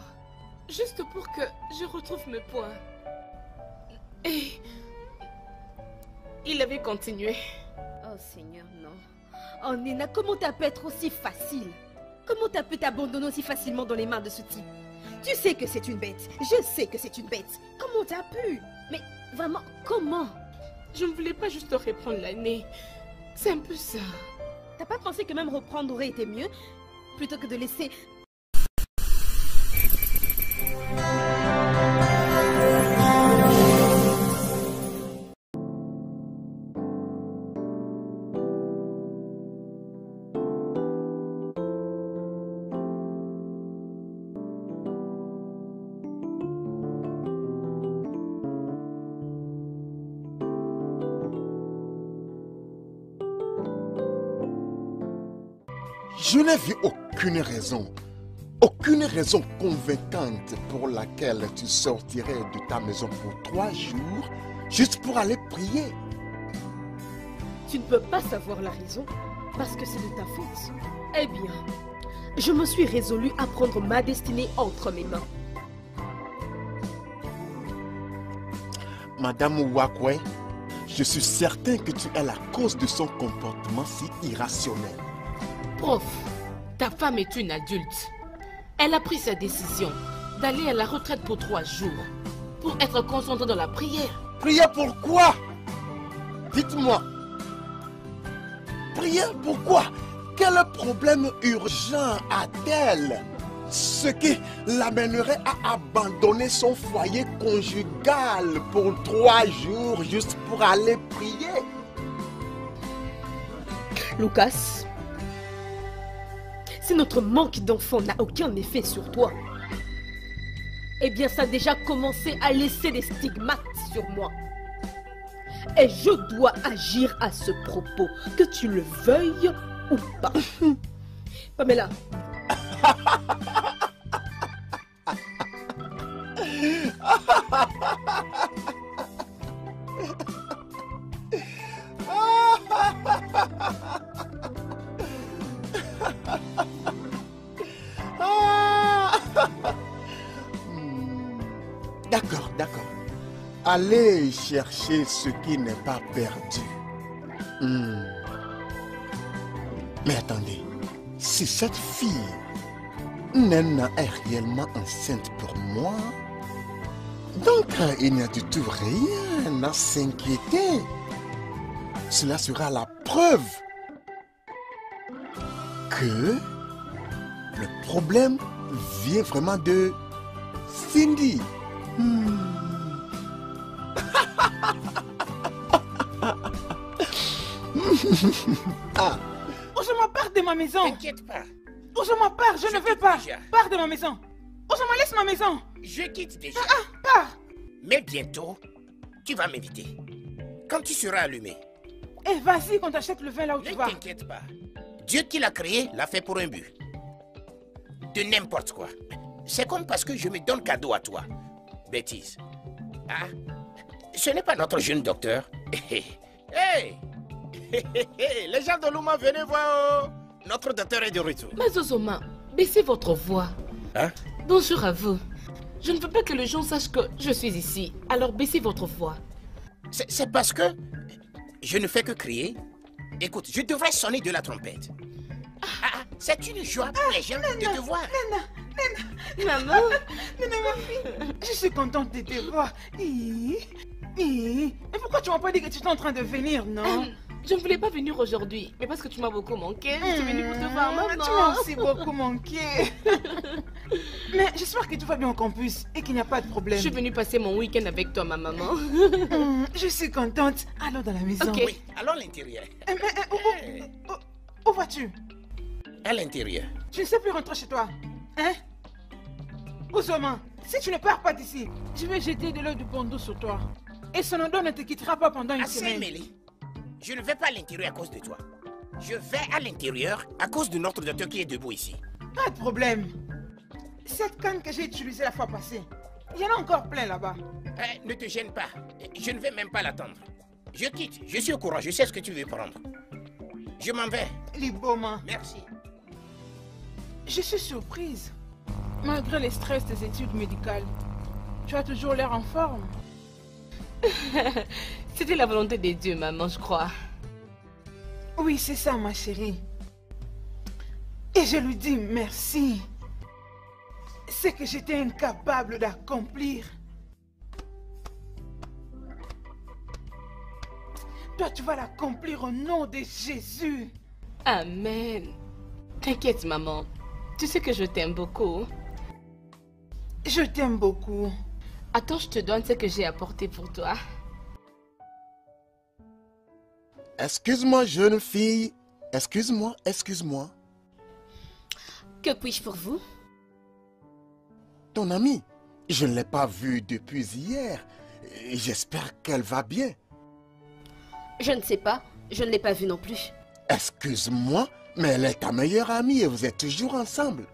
Juste pour que je retrouve mes points. Et... il avait continué. Oh Seigneur, non. Oh Nena, comment t'as pu être aussi facile? Comment t'as pu t'abandonner aussi facilement dans les mains de ce type? Tu sais que c'est une bête. Je sais que c'est une bête. Comment t'as pu? Mais vraiment, comment? Je ne voulais pas juste reprendre l'année. C'est un peu ça. T'as pas pensé que même reprendre aurait été mieux? Plutôt que de laisser... Je n'ai vu aucune raison convaincante pour laquelle tu sortirais de ta maison pour 3 jours juste pour aller prier. Tu ne peux pas savoir la raison parce que c'est de ta faute. Eh bien, je me suis résolue à prendre ma destinée entre mes mains. Madame Ouakwe, je suis certain que tu es la cause de son comportement si irrationnel. Prof, ta femme est une adulte. Elle a pris sa décision d'aller à la retraite pour 3 jours pour être concentrée dans la prière. Prier pourquoi? Dites-moi. Prier pourquoi? Quel problème urgent a-t-elle? Ce qui l'amènerait à abandonner son foyer conjugal pour 3 jours juste pour aller prier? Lucas, si notre manque d'enfants n'a aucun effet sur toi, eh bien ça a déjà commencé à laisser des stigmates sur moi. Et je dois agir à ce propos, que tu le veuilles ou pas. Pamela. D'accord, d'accord. Allez chercher ce qui n'est pas perdu. Mais attendez, si cette fille, Nena, est réellement enceinte pour moi, donc il n'y a du tout rien à s'inquiéter. Cela sera la preuve que le problème vient vraiment de Cindy. Ozoma, pars de ma maison. T'inquiète pas. Ozoma, pars, je ne veux pas. Pars de ma maison. Ozoma, laisse ma maison. Je quitte déjà. Pars. Mais bientôt, tu vas m'inviter. Quand tu seras allumé. Eh, vas-y, qu'on t'achète le vin là où tu Ne vas. t'inquiète pas. Dieu qui l'a créé l'a fait pour un but. De n'importe quoi. C'est comme parce que je me donne cadeau à toi. Bêtise. Ah, ce n'est pas notre jeune docteur. Hey! Les gens de Luma, venez voir. Notre docteur est de retour. Mais Ozoma, baissez votre voix. Hein? Bonjour à vous. Je ne veux pas que les gens sachent que je suis ici. Alors baissez votre voix. C'est parce que je ne fais que crier. Écoute, je devrais sonner de la trompette. C'est une joie pour les gens de te voir. Maman. Nena, ma fille, je suis contente de te voir. Mais pourquoi tu m'as pas dit que tu étais en train de venir, non? Je ne voulais pas venir aujourd'hui, mais parce que tu m'as beaucoup manqué. Je suis venue pour te voir, maman. Tu m'as aussi beaucoup manqué. Mais j'espère que tout va bien au campus et qu'il n'y a pas de problème. Je suis venue passer mon week-end avec toi, ma maman. Je suis contente. Allons dans la maison. Ok. Oui, allons à l'intérieur. Où vas-tu? À l'intérieur. Tu ne sais plus rentrer chez toi, hein? Ozoma, si tu ne pars pas d'ici, je vais jeter de l'eau de bon d'eau sur toi. Et son odeur ne te quittera pas pendant une Assez semaine. mêlé. Je ne vais pas à l'intérieur à cause de toi. Je vais à l'intérieur à cause de notre docteur qui est debout ici. Pas de problème. Cette canne que j'ai utilisée la fois passée, il y en a encore plein là-bas. Ne te gêne pas. Je ne vais même pas l'attendre. Je quitte. Je suis au courant. Je sais ce que tu veux prendre. Je m'en vais. Liboma, Merci. je suis surprise. Malgré les stress des études médicales, tu as toujours l'air en forme. C'était la volonté de Dieu, maman, je crois. Oui, c'est ça, ma chérie. Et je lui dis merci. C'est que j'étais incapable d'accomplir. Toi, tu vas l'accomplir au nom de Jésus. Amen. T'inquiète, maman. Tu sais que je t'aime beaucoup. Je t'aime beaucoup. Attends, je te donne ce que j'ai apporté pour toi. Excuse-moi, jeune fille. Excuse-moi, excuse-moi. Que puis-je pour vous? Ton amie, je ne l'ai pas vue depuis hier. J'espère qu'elle va bien. Je ne sais pas. Je ne l'ai pas vue non plus. Excuse-moi, mais elle est ta meilleure amie et vous êtes toujours ensemble.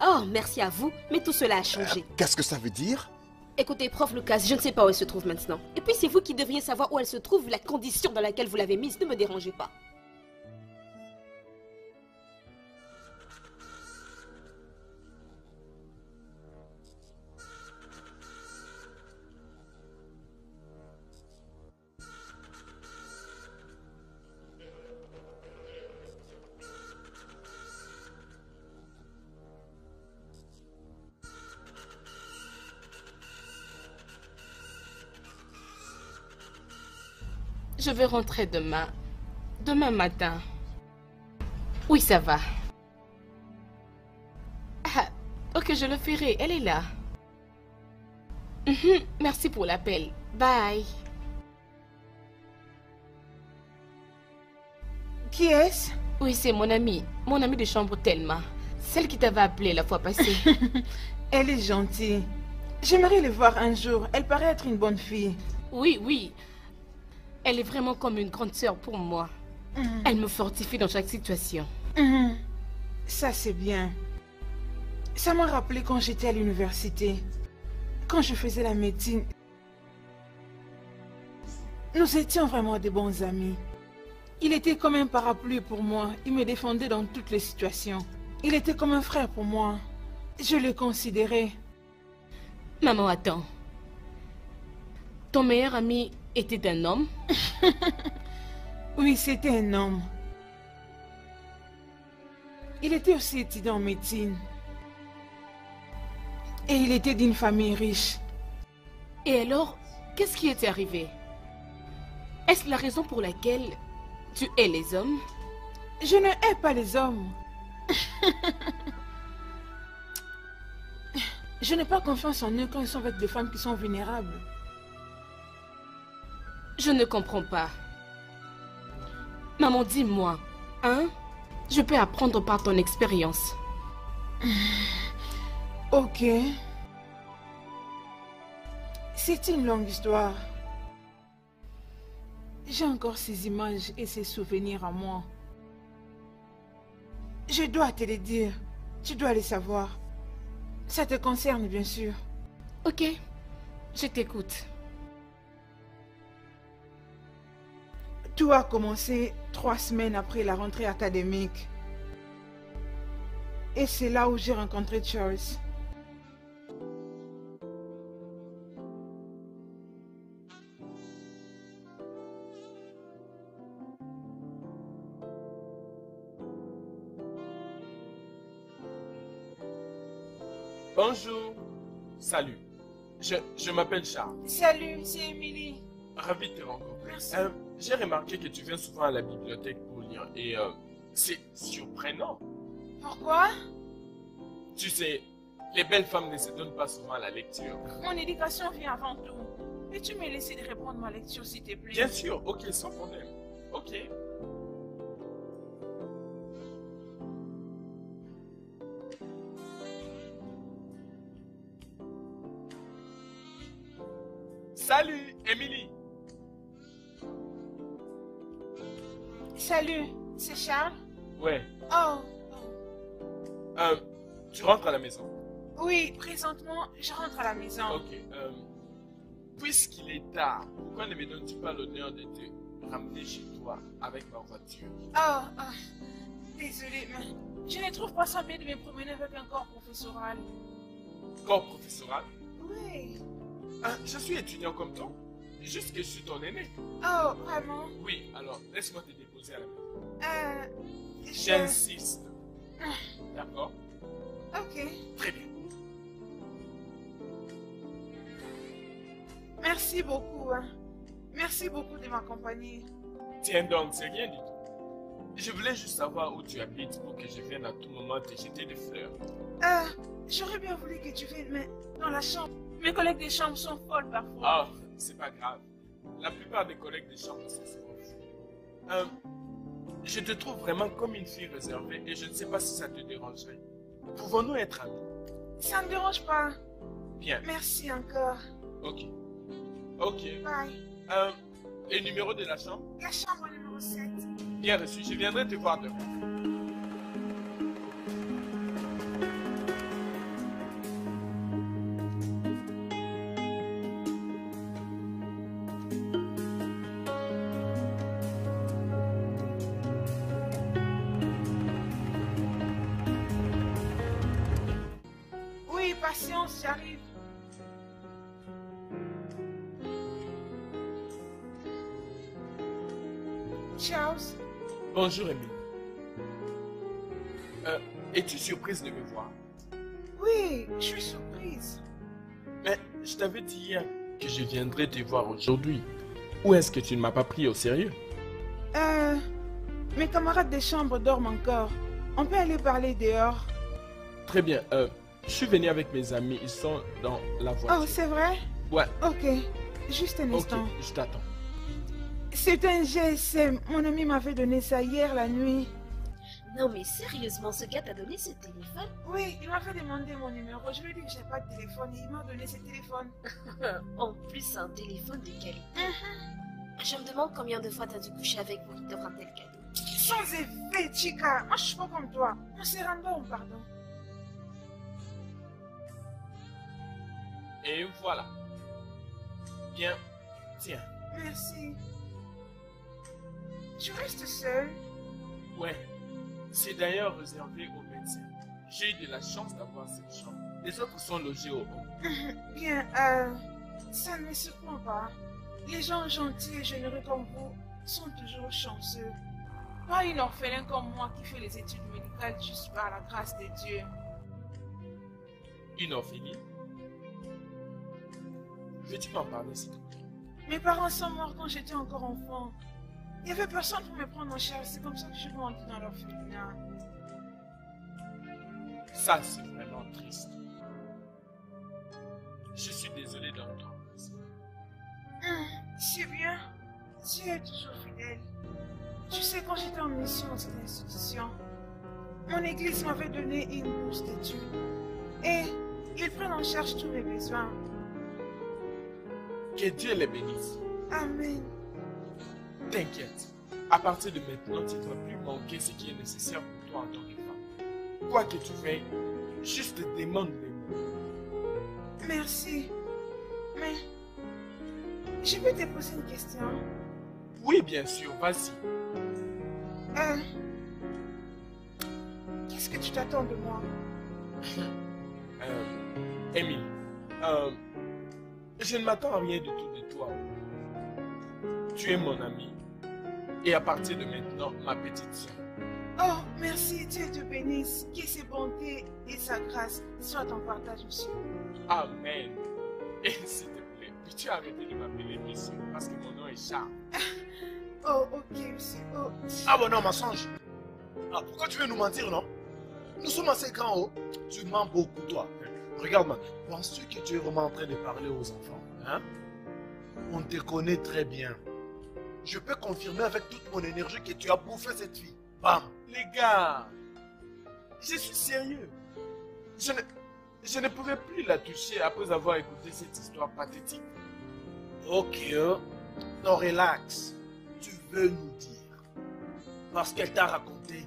Oh, merci à vous, mais tout cela a changé. Qu'est-ce que ça veut dire? Écoutez, prof Lucas, je ne sais pas où elle se trouve maintenant. Et puis c'est vous qui devriez savoir où elle se trouve, vu la condition dans laquelle vous l'avez mise. Ne me dérangez pas. Je vais rentrer demain. Demain matin. Oui, ça va. Ah, ok, je le ferai. Elle est là. Merci pour l'appel. Bye. Qui est-ce? Oui, c'est mon amie. Mon amie de chambre Thelma. Celle qui t'avait appelé la fois passée. Elle est gentille. J'aimerais le voir un jour. Elle paraît être une bonne fille. Oui, oui. Elle est vraiment comme une grande sœur pour moi. Elle me fortifie dans chaque situation. Ça, c'est bien. Ça m'a rappelé quand j'étais à l'université. Quand je faisais la médecine. Nous étions vraiment des bons amis. Il était comme un parapluie pour moi. Il me défendait dans toutes les situations. Il était comme un frère pour moi. Je le considérais. Maman, attends. Ton meilleur ami était un homme? Oui, c'était un homme. Il était aussi étudiant en médecine. Et il était d'une famille riche. Et alors, qu'est-ce qui était arrivé? Est-ce la raison pour laquelle tu hais les hommes? Je ne hais pas les hommes. Je n'ai pas confiance en eux quand ils sont avec des femmes qui sont vulnérables. Je ne comprends pas. Maman, dis-moi, hein? Je peux apprendre par ton expérience. Ok. C'est une longue histoire. J'ai encore ces images et ces souvenirs à moi. Je dois te les dire. Tu dois les savoir. Ça te concerne, bien sûr. Ok, je t'écoute. Tout a commencé 3 semaines après la rentrée académique. Et c'est là où j'ai rencontré Charles. Bonjour. Salut. Je m'appelle Charles. Salut, c'est Émilie. Ravi de te rencontrer. Merci. J'ai remarqué que tu viens souvent à la bibliothèque pour lire et c'est surprenant. Pourquoi? Tu sais, les belles femmes ne se donnent pas souvent à la lecture. Mon éducation vient avant tout. Peux-tu me laisser de reprendre ma lecture, s'il te plaît? Bien sûr, ok, sans problème. Ok. Salut, Émilie. Salut, c'est Charles? Ouais. Oh, Tu rentres à la maison. oui, présentement, je rentre à la maison. Ok. Puisqu'il est tard, pourquoi ne me donnes-tu pas l'honneur de te ramener chez toi avec ma voiture? Désolée, mais je ne trouve pas ça bien de me promener avec un corps professoral. Corps professoral? Oui. Je suis étudiant comme toi. Juste que je suis ton aîné. Oh, vraiment? Oui, alors laisse-moi te déposer à la maison. Je... J'insiste. D'accord? Ok. Très bien. Merci beaucoup. Merci beaucoup de m'accompagner. Tiens donc, c'est rien du tout. Je voulais juste savoir où tu habites pour que je vienne à tout moment te jeter des fleurs. J'aurais bien voulu que tu viennes, mais dans la chambre. Mes collègues de chambre sont folles parfois. Ah, c'est pas grave. La plupart des collègues de chambre sont souvent fous. Je te trouve vraiment comme une fille réservée et je ne sais pas si ça te dérangerait. Pouvons-nous être amis? Ça ne me dérange pas. Bien. Merci encore. Ok. Ok. Bye. Le numéro de la chambre? La chambre numéro 7. Bien reçu. Je viendrai te voir demain. Oui, patience, j'arrive. Charles? Bonjour, Émilie. Es-tu surprise de me voir? Oui, je suis surprise. Mais je t'avais dit hier que je viendrais te voir aujourd'hui. Ou est-ce que tu ne m'as pas pris au sérieux? Mes camarades de chambre dorment encore. On peut aller parler dehors. Très bien. Je suis venu avec mes amis. Ils sont dans la voiture. Oh, c'est vrai? Ouais. Ok, juste un Ok, instant. je t'attends. C'est un GSM. Mon ami m'avait donné ça hier la nuit. Non mais sérieusement, ce gars t'a donné ce téléphone? Oui, il m'avait demandé mon numéro. Je lui ai dit que j'ai pas de téléphone et il m'a donné ce téléphone. En plus, un téléphone de qualité. Je me demande combien de fois t'as dû coucher avec pour qu'il t'offre un tel cadeau. Sans effet, Chica. Moi, je suis pas comme toi. On s'est rendu, pardon. Et voilà. Bien, tiens. Merci. Tu restes seul? Ouais, c'est d'ailleurs réservé aux médecins. J'ai eu de la chance d'avoir cette chambre. Les autres sont logés au haut. Bien, ça ne me surprend pas. Les gens gentils et généreux comme vous sont toujours chanceux. Pas une orphelin comme moi qui fait les études médicales juste par la grâce de Dieu. Une orpheline? Veux-tu m'en parler, s'il te plaît? Mes parents sont morts quand j'étais encore enfant. Il n'y avait personne pour me prendre en charge. C'est comme ça que je suis grandi dans l'orphelinat. Ça, c'est vraiment triste. Je suis désolé d'entendre ça. C'est bien. Tu es toujours fidèle. Tu sais, quand j'étais en mission dans cette institution, mon église m'avait donné une bourse d'études. Et ils prennent en charge tous mes besoins. Que Dieu les bénisse. Amen. T'inquiète. À partir de maintenant, tu ne vas plus manquer ce qui est nécessaire pour toi en tant que femme. Quoi que tu fais, juste demande les mots. Merci. Mais je peux te poser une question? Oui, bien sûr, vas-y. Qu'est-ce que tu t'attends de moi? Émile, je ne m'attends à rien du tout de toi. Tu es mon ami. Et à partir de maintenant, ma petite soeur. Oh, merci, Dieu te bénisse. Que ses bontés et sa grâce soient en partage aussi. Amen. Et s'il te plaît, peux-tu arrêter de m'appeler monsieur parce que mon nom est Charles. Oh, ok, monsieur. Oh. Ah bon, non, mensonge. Ah, pourquoi tu veux nous mentir, non? Nous sommes assez grands, oh. Tu mens beaucoup, toi. Regarde-moi, penses-tu que tu es vraiment en train de parler aux enfants, hein? On te connaît très bien. Je peux confirmer avec toute mon énergie que tu as bouffé cette fille. Bam! Les gars, je suis sérieux. Je ne pouvais plus la toucher après avoir écouté cette histoire pathétique. Ok, non, relax. Tu veux nous dire, parce qu'elle t'a raconté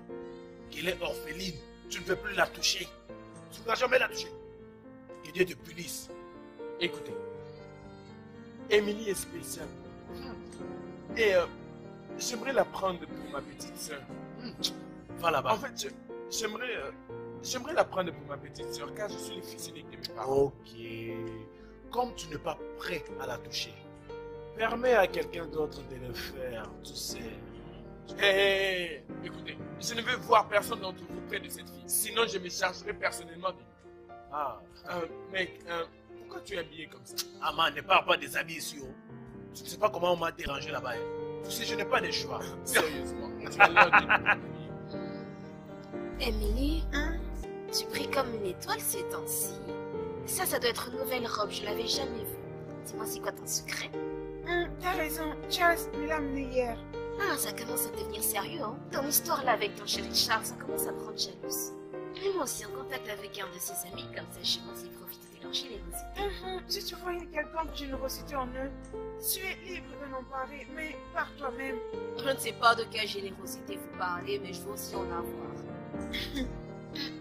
qu'elle est orpheline, tu ne veux plus la toucher. Tu ne vas jamais la toucher. Que Dieu te punisse. Écoutez, Émilie est spéciale. Et j'aimerais la prendre pour ma petite soeur. Va là-bas. En fait, j'aimerais la prendre pour ma petite soeur car je suis le fils unique de mes parents. Ok. Comme tu n'es pas prêt à la toucher, Permets à quelqu'un d'autre de le faire, tu sais. Hé, écoutez, je ne veux voir personne d'entre vous près de cette fille. Sinon, je me chargerai personnellement de lui. ah, Mec, pourquoi tu es habillé comme ça? ah man, ne parle pas des amis ici. Oh. Tu ne sais pas comment on m'a dérangé là-bas. Hein. Tu sais, je n'ai pas de choix. Sérieusement, tu as l'air d'une... Emily, tu brilles comme une étoile ces temps-ci. Ça doit être une nouvelle robe, je l'avais jamais vue. Dis-moi, c'est quoi ton secret? T'as raison, Charles me l'a amené hier. Ah, ça commence à devenir sérieux, hein. Ton histoire là avec ton chéri Charles, ça commence à me rendre jalouse. Mais moi aussi en contact avec un de ses amis, comme ça je pense y profiter de leur générosité. Si tu voyais quelqu'un de générosité en eux, tu es libre de n'en parler, mais par toi-même. Je ne sais pas de quelle générosité vous parlez, mais je veux aussi en avoir.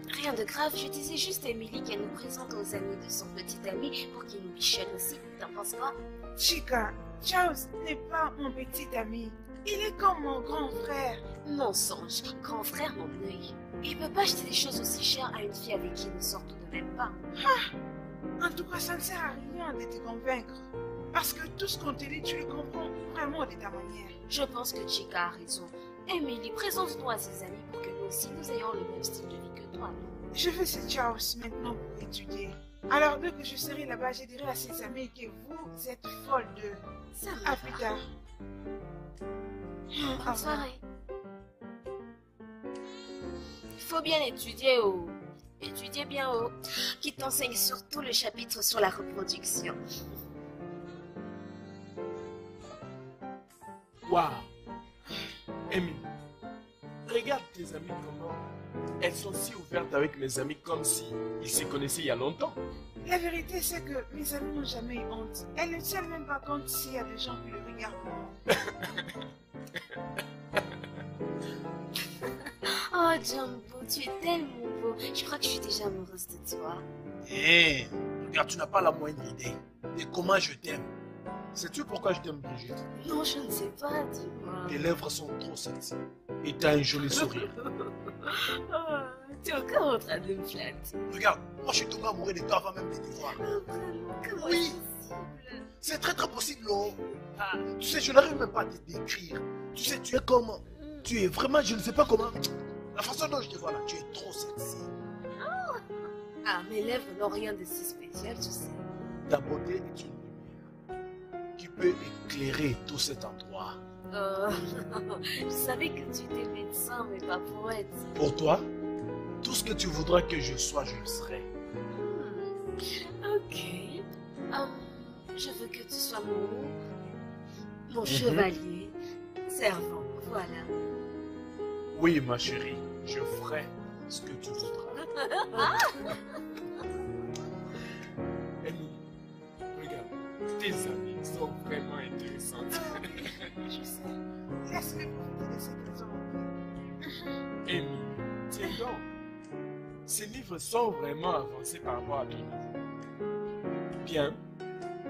Rien de grave, je disais juste à Emily qu'elle nous présente aux amis de son petit ami pour qu'il nous bichonne aussi. T'en penses quoi? Chica, Charles n'est pas mon petit ami. Il est comme mon grand frère. Mensonge, grand frère mon œil. Il peut pas acheter des choses aussi chères à une fille avec qui il ne sort tout de même pas. En tout cas, ça ne sert à rien de te convaincre. Parce que tout ce qu'on te dit, tu le comprends vraiment de ta manière. Je pense que Chica a raison. Emily, présente-nous à ses amis pour que nous aussi nous ayons le même style de vie que toi. Je vais chez Charles maintenant pour étudier. Alors, dès que je serai là-bas, je dirai à ses amis que vous êtes folle d'eux. Ça me À va. plus tard. Bonne soirée. Il faut bien étudier, oh. Étudier bien, oh. Qui t'enseigne surtout le chapitre sur la reproduction. Waouh! Emily, regarde tes amis comment elles sont si ouvertes avec mes amis comme si ils se connaissaient il y a longtemps. La vérité, c'est que mes amis n'ont jamais eu honte. Elles ne tiennent même pas compte s'il y a des gens qui le regardent. Oh, Jumbo, tu es tellement beau. Je crois que je suis déjà amoureuse de toi. Hé, regarde, tu n'as pas la moindre idée de comment je t'aime. Sais-tu pourquoi je t'aime, Brigitte? Non, je ne sais pas, dis-moi. Tes lèvres sont trop sexy. Et tu as un joli sourire. Oh, tu es encore en train de me flatter. Regarde, moi je suis tombé amoureux de toi avant même de te voir. Oh, vraiment, comment Oui. c'est possible? C'est très possible, oh. Ah, tu sais, je n'arrive même pas à te décrire. Tu sais, tu es comme... Tu es vraiment, je ne sais pas comment... La façon dont je te vois là, tu es trop sexy. Ah, mes lèvres n'ont rien de si spécial, tu sais. Ta beauté est une lumière qui peut éclairer tout cet endroit. Oh, je savais que tu étais médecin, mais pas poète. Pour toi, tout ce que tu voudras que je sois, je le serai. Ok. Je veux que tu sois mon chevalier, servant, voilà. Oui, ma chérie, je ferai ce que tu voudras. Emily, regarde, tes amis sont vraiment intéressantes. Je sais. Laisse-les profiter de cette raison. Emily, tiens donc. Ces livres sont vraiment avancés par rapport à ton niveau. Bien,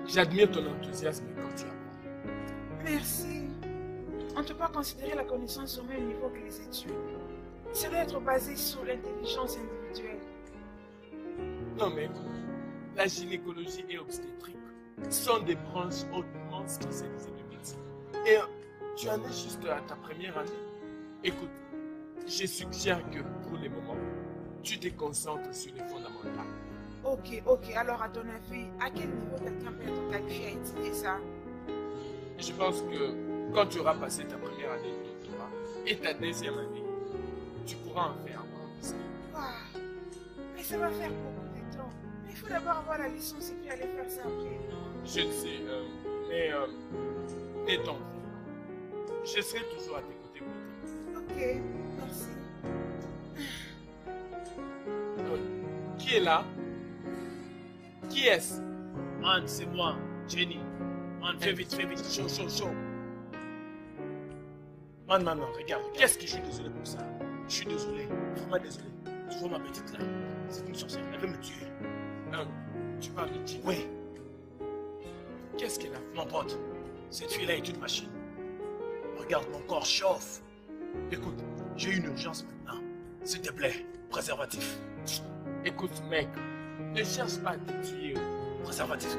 j'admire ton enthousiasme quand tu apprends. Merci. On ne peut pas considérer la connaissance au même niveau que les études. Ça doit être basé sur l'intelligence individuelle. Non mais écoute, la gynécologie et obstétrique sont des branches hautement spécialisées de médecine. Et tu en es juste à ta première année. Écoute, je suggère que pour le moment, tu te concentres sur les fondamentales. Ok. Alors, à ton avis, à quel niveau quelqu'un peut être qualifié à étudier ça? Je pense que quand tu auras passé ta première année de doctorat et ta deuxième année, tu pourras en faire un ça. Ah, mais ça va faire beaucoup de temps. Mais il faut d'abord avoir la licence et puis aller faire ça après. Je le sais, mais n'étant pas, je serai toujours à tes côtés pour t'aider. Ok, merci. Qui est là? Qui est-ce? Man, c'est moi, Jenny. Man, fais vite, chaud. Man, regarde. Qu'est-ce que Je suis désolé pour ça. Je suis désolé, vraiment désolé. Tu vois ma petite là, c'est une sorcière, elle veut me tuer. Tu parles de qui? Oui, Qu'est-ce qu'elle a fait? mon pote, cette fille-là est une machine. Regarde, mon corps chauffe. Écoute, j'ai une urgence maintenant. S'il te plaît, préservatif. Écoute mec, ne cherche pas à te tuer.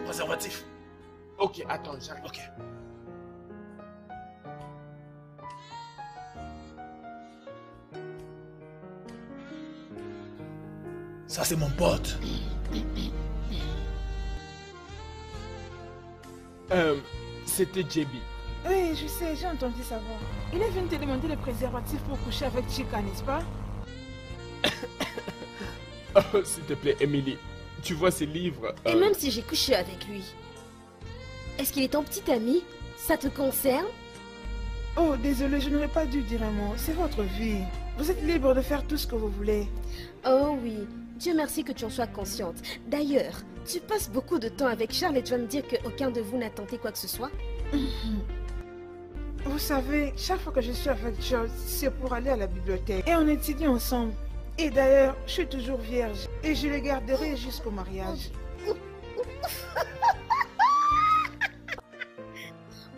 Préservatif. Ok, attends, j'arrive. Ok. Ça, c'est mon pote. C'était JB. Oui, je sais, j'ai entendu sa voix. Il est venu te demander le préservatif pour coucher avec Chica, n'est-ce pas? Oh, s'il te plaît, Emily, tu vois ces livres. Et même si j'ai couché avec lui, est-ce qu'il est ton petit ami? Ça te concerne? Oh, désolé, je n'aurais pas dû dire un mot. C'est votre vie. Vous êtes libre de faire tout ce que vous voulez. Oh oui, Dieu merci que tu en sois consciente. D'ailleurs, tu passes beaucoup de temps avec Charles et tu vas me dire qu'aucun de vous n'a tenté quoi que ce soit? Vous savez, chaque fois que je suis avec Charles, c'est pour aller à la bibliothèque. Et on étudie ensemble. Et d'ailleurs, je suis toujours vierge. Et je le garderai jusqu'au mariage.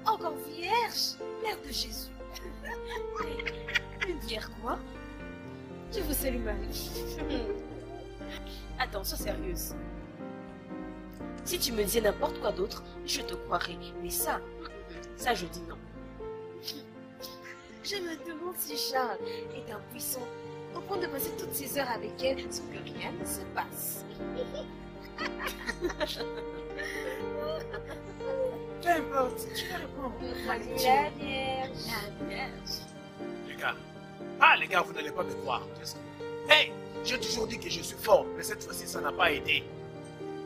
Encore vierge? Mère de Jésus. Une vierge quoi? Je vous salue Marie. Attends, sois sérieuse. Si tu me disais n'importe quoi d'autre, je te croirais. Mais ça je dis non. Je me demande si Charles est impuissant au point de passer toutes ces heures avec elle sans que rien ne se passe. Peu importe, tu peux répondre. La Vierge. La Vierge. Les gars, vous n'allez pas me croire. Hey, j'ai toujours dit que je suis fort, mais cette fois-ci, ça n'a pas aidé.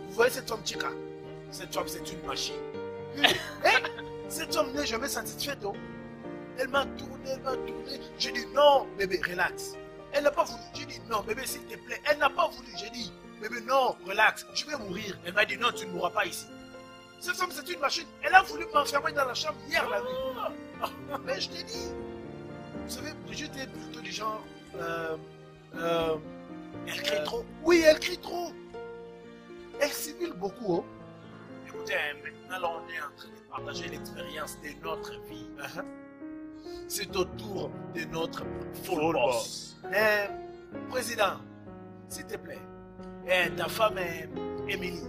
Vous voyez cette femme Chica? Cette femme, c'est une machine. Hey, cette femme n'est jamais satisfaite. Oh. Elle m'a tourné. J'ai dit non, bébé, relax. Elle n'a pas voulu. J'ai dit non, bébé, s'il te plaît. Elle n'a pas voulu. J'ai dit Bébé, non, relax, je vais mourir. Elle m'a dit non, tu ne mourras pas ici. Cette femme, c'est une machine. Elle a voulu m'enfermer dans la chambre hier la nuit. Mais je t'ai dit. Vous savez, Brigitte est plutôt du genre... elle crie trop. Oui, elle crie trop. Elle simule beaucoup. Écoutez, maintenant, là, on est en train de partager l'expérience de notre vie. C'est au tour de notre full boss. Président, s'il te plaît, ta femme, Émilie,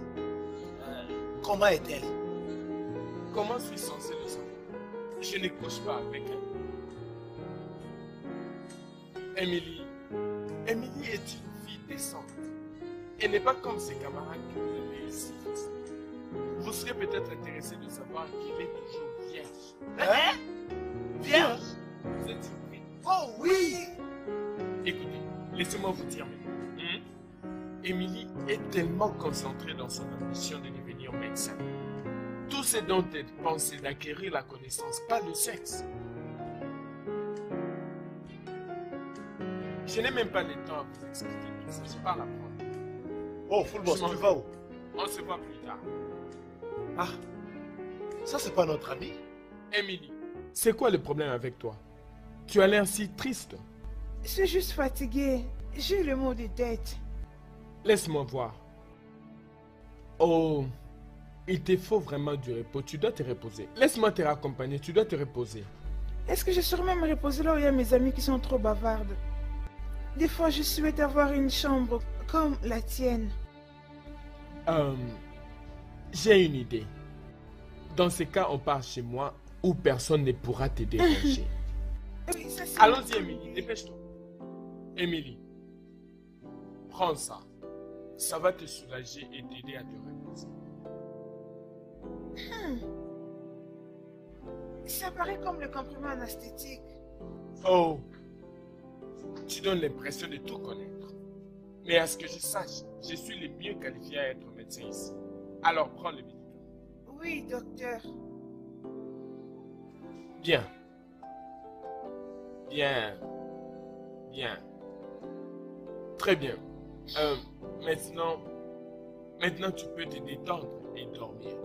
comment est-elle? Comment suis-je censé le savoir? Je ne couche pas avec elle. Émilie est une fille décente. Elle n'est pas comme ses camarades qui vous réussissent. Vous serez peut-être intéressé de savoir qu'elle est toujours vierge. Vierge? Vous êtes surpris? Oh oui! Écoutez, laissez-moi vous dire maintenant. Émilie est tellement concentrée dans son ambition de devenir médecin. Tout ce dont elle pense, c'est d'acquérir la connaissance, pas le sexe. Je n'ai même pas le temps à vous expliquer tout ça. Je parle à prendre. Oh, full boss, tu vas où? On se voit plus tard. Ah, ça c'est pas notre ami? Émilie, c'est quoi le problème avec toi? Tu as l'air si triste. Je suis juste fatiguée. J'ai eu le mot de tête. Laisse-moi voir. Oh, il te faut vraiment du repos. Tu dois te reposer. Laisse-moi te raccompagner. Tu dois te reposer. Est-ce que je saurais me reposer là où il y a mes amis qui sont trop bavardes? Des fois, je souhaite avoir une chambre comme la tienne. J'ai une idée. Dans ce cas, on part chez moi où personne ne pourra te déranger. Oui, ça, c'est... Allons-y, Émilie. Dépêche-toi. Émilie, prends ça. Ça va te soulager et t'aider à te reposer. Ça paraît comme le comprimé anesthétique. Oh, tu donnes l'impression de tout connaître. Mais à ce que je sache, je suis le mieux qualifié à être médecin ici. Alors prends le médicament. Oui, docteur. Bien. Bien. Bien. Très bien. Maintenant tu peux te détendre et dormir.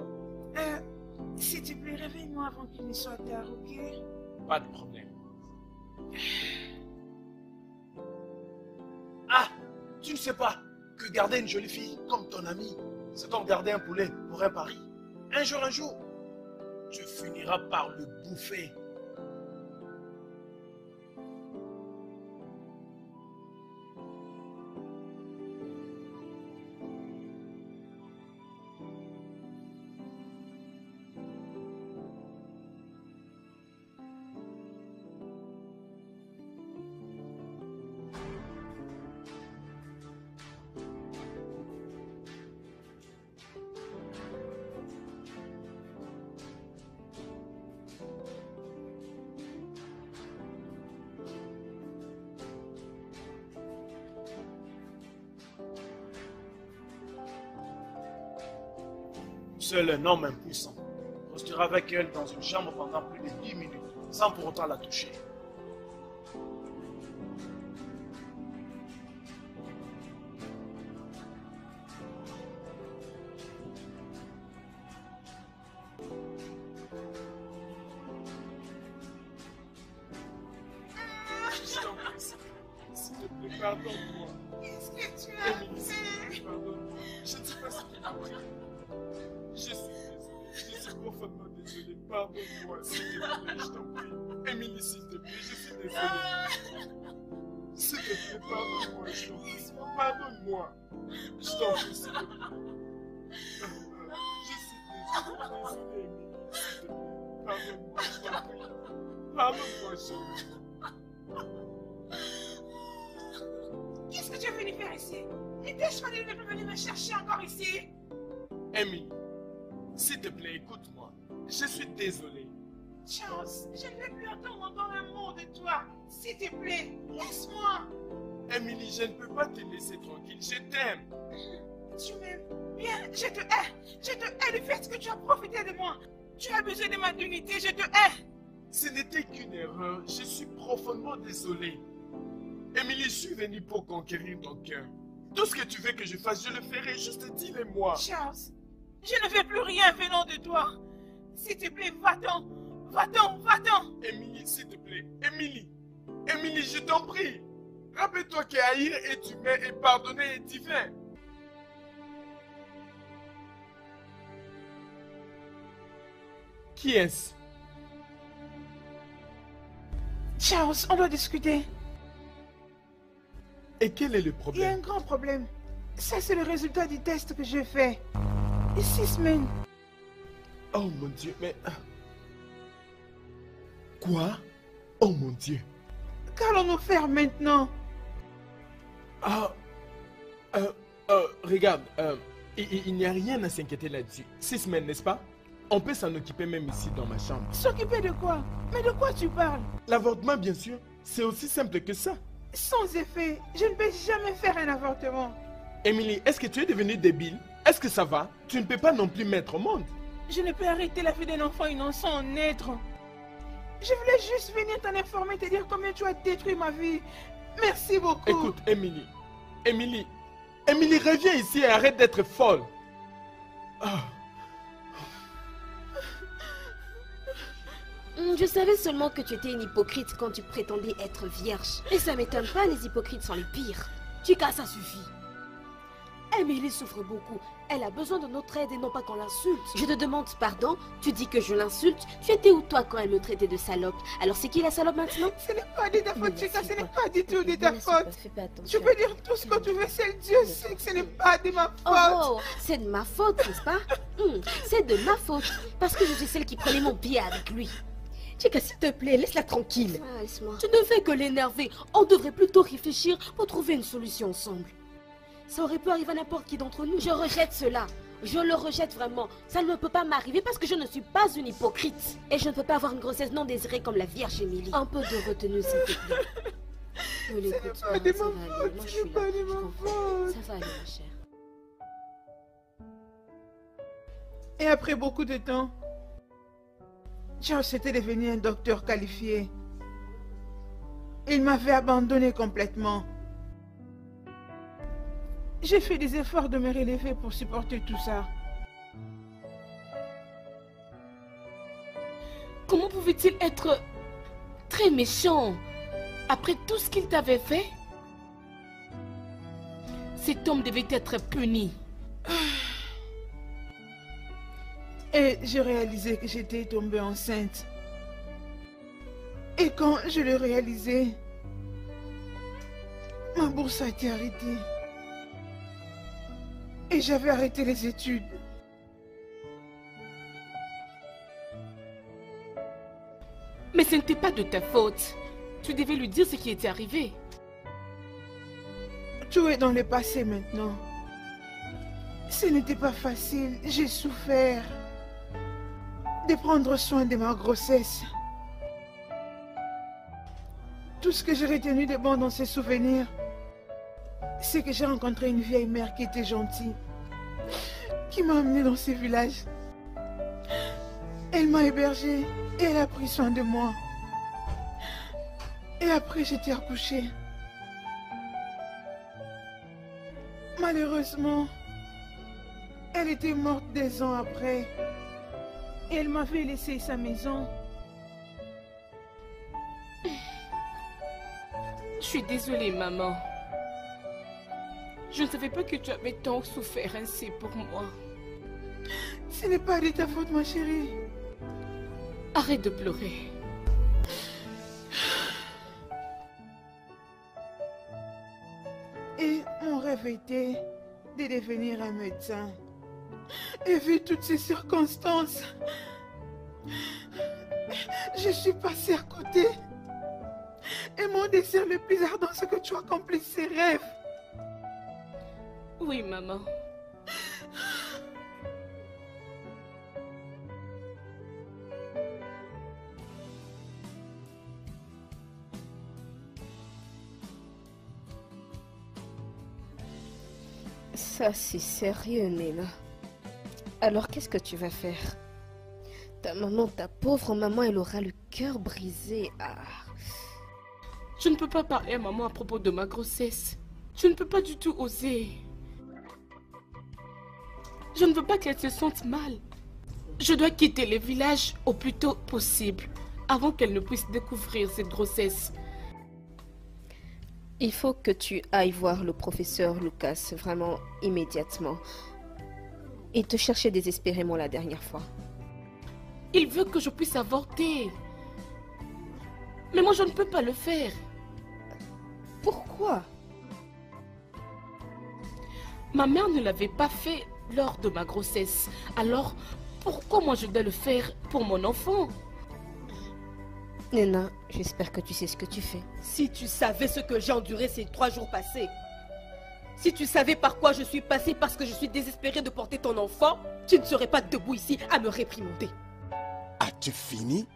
S'il te plaît, réveille-moi avant qu'il ne soit tard, ok? Pas de problème. Ah, tu ne sais pas que garder une jolie fille comme ton amie, c'est comme garder un poulet pour un pari. Un jour, tu finiras par le bouffer. Seul un homme impuissant restera avec elle dans une chambre pendant plus de 10 minutes, sans pour autant la toucher. Je t'en prie, s'il te plaît, pardonne-moi. Qu'est-ce que tu as Émilie, fait? pardonne-moi. Je ne sais pas ce qu'il a pris. Je suis désolé. Je suis profondément désolé. Pardonne-moi, s'il te plaît, je t'en prie. Émilie, s'il te plaît, je suis désolé. S'il te plaît, pardonne-moi, je t'en prie. Pardonne-moi. Je t'en prie, s'il te plaît. Je suis désolé, Émilie. S'il te plaît, pardonne-moi, je t'en prie. Pardonne-moi, chérie. Qu'est-ce que tu es venu faire ici? N'étais-je pas de venir me chercher encore ici? Émilie, s'il te plaît, écoute-moi. Je suis désolé. Charles, je ne veux plus entendre encore un mot de toi. S'il te plaît, laisse-moi. Émilie, je ne peux pas te laisser tranquille. Je t'aime. Tu m'aimes bien, je te hais. Je te hais du fait que tu as profité de moi. Tu as besoin de ma dignité, je te hais. Ce n'était qu'une erreur. Je suis profondément désolé. Émilie, je suis venu pour conquérir ton cœur. Tout ce que tu veux que je fasse, je le ferai. Juste dis-le-moi. Charles, je ne veux plus rien venant de toi. S'il te plaît, va-t'en. Va-t'en, va-t'en. Émilie, s'il te plaît. Émilie. Émilie, je t'en prie. Rappelle-toi qu'haïr est humain et pardonner est divin. Qui est-ce? Charles, on doit discuter. Et quel est le Il y a problème? un grand problème. Ça, c'est le résultat du test que j'ai fait. Et 6 semaines. Oh mon Dieu, mais... Quoi? Oh mon Dieu. Qu'allons-nous faire maintenant? Ah... regarde, il n'y a rien à s'inquiéter là-dessus. 6 semaines, n'est-ce pas? On peut s'en occuper même ici dans ma chambre. S'occuper de quoi? Mais de quoi tu parles? L'avortement, bien sûr, c'est aussi simple que ça. Sans effet, je ne peux jamais faire un avortement. Émilie, est-ce que tu es devenue débile? Est-ce que ça va? Tu ne peux pas non plus mettre au monde. Je ne peux arrêter la vie d'un enfant innocent en naître. Je voulais juste venir t'en informer, te dire combien tu as détruit ma vie. Merci beaucoup. Écoute, Émilie. Émilie, reviens ici et arrête d'être folle. Ah. Je savais seulement que tu étais une hypocrite quand tu prétendais être vierge. Et ça m'étonne pas, les hypocrites sont les pires. Chica, ça suffit. Emily souffre beaucoup. Elle a besoin de notre aide et non pas qu'on l'insulte. Je te demande pardon, tu dis que je l'insulte. Tu étais où toi quand elle me traitait de salope? Alors c'est qui la salope maintenant? Ce n'est pas de ta faute, Chica, ce n'est pas du tout de ta faute. Tu peux dire tout ce que tu veux, seul Dieu sait que ce n'est pas de ma faute. Oh, c'est de ma faute, n'est-ce pas? C'est de ma faute. Parce que je suis celle qui prenait mon pied avec lui. Chica, s'il te plaît, laisse-la tranquille. Tu ne fais que l'énerver. On devrait plutôt réfléchir pour trouver une solution ensemble. Ça aurait pu arriver à n'importe qui d'entre nous. Je rejette cela. Je le rejette vraiment. Ça ne peut pas m'arriver parce que je ne suis pas une hypocrite. Et je ne peux pas avoir une grossesse non désirée comme la Vierge Émilie. Un peu de retenue, s'il te plaît. Ne l'écoute pas, ça va aller. Moi, je suis là. Ça va aller, ma chère. Et après beaucoup de temps, Charles était devenu un docteur qualifié. Il m'avait abandonné complètement. J'ai fait des efforts de me relever pour supporter tout ça. Comment pouvait-il être très méchant après tout ce qu'il t'avait fait? Cet homme devait être puni. Et j'ai réalisé que j'étais tombée enceinte. Et quand je l'ai réalisé, ma bourse a été arrêtée. Et j'avais arrêté les études. Mais ce n'était pas de ta faute. Tu devais lui dire ce qui était arrivé. Tout est dans le passé maintenant. Ce n'était pas facile. J'ai souffert de prendre soin de ma grossesse. Tout ce que j'ai retenu de bon dans ces souvenirs, c'est que j'ai rencontré une vieille mère qui était gentille, qui m'a amenée dans ce village. Elle m'a hébergée et elle a pris soin de moi. Et après, j'étais accouchée. Malheureusement, elle était morte 2 ans après. Et elle m'avait laissé sa maison. Je suis désolée, maman. Je ne savais pas que tu avais tant souffert ainsi pour moi. Ce n'est pas de ta faute, ma chérie. Arrête de pleurer. Et mon rêve était de devenir un médecin. Et vu toutes ces circonstances, je suis passée à côté. Et mon désir le plus ardent, c'est que tu accomplisses ces rêves. Oui, maman. Ça, c'est sérieux, Nena. Alors, qu'est-ce que tu vas faire? Ta maman, ta pauvre maman, elle aura le cœur brisé. Ah. Je ne peux pas parler à maman à propos de ma grossesse. Je ne peux pas du tout oser. Je ne veux pas qu'elle se sente mal. Je dois quitter le village au plus tôt possible, avant qu'elle ne puisse découvrir cette grossesse. Il faut que tu ailles voir le professeur Lucas, vraiment immédiatement. Il te cherchait désespérément la dernière fois. Il veut que je puisse avorter. Mais moi, je ne peux pas le faire. Pourquoi? Ma mère ne l'avait pas fait lors de ma grossesse. Alors, pourquoi moi je dois le faire pour mon enfant? Nena, j'espère que tu sais ce que tu fais. Si tu savais ce que j'ai enduré ces 3 jours passés, si tu savais par quoi je suis passée parce que je suis désespérée de porter ton enfant, tu ne serais pas debout ici à me réprimander. As-tu fini?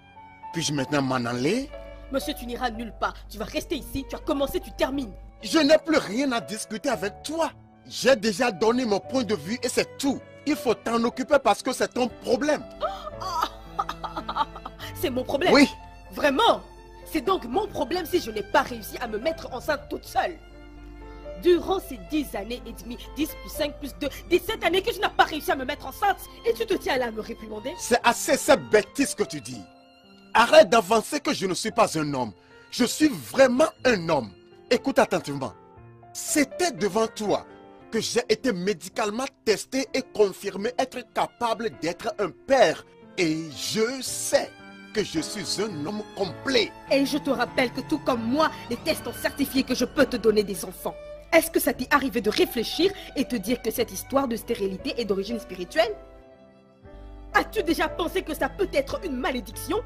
Puis-je maintenant m'en aller? Monsieur, tu n'iras nulle part. Tu vas rester ici. Tu as commencé, tu termines. Je n'ai plus rien à discuter avec toi. J'ai déjà donné mon point de vue et c'est tout. Il faut t'en occuper parce que c'est ton problème. C'est mon problème? Oui. Vraiment? C'est donc mon problème si je n'ai pas réussi à me mettre enceinte toute seule. Durant ces 10 années et demie, 10 plus 5 plus 2, 17 années que je n'ai pas réussi à me mettre enceinte. Et tu te tiens là à me réprimander? C'est assez cette bêtise que tu dis. Arrête d'avancer que je ne suis pas un homme. Je suis vraiment un homme. Écoute attentivement. C'était devant toi que j'ai été médicalement testé et confirmé être capable d'être un père. Et je sais que je suis un homme complet. Et je te rappelle que tout comme moi, les tests ont certifié que je peux te donner des enfants. Est-ce que ça t'est arrivé de réfléchir et te dire que cette histoire de stérilité est d'origine spirituelle? As-tu déjà pensé que ça peut être une malédiction?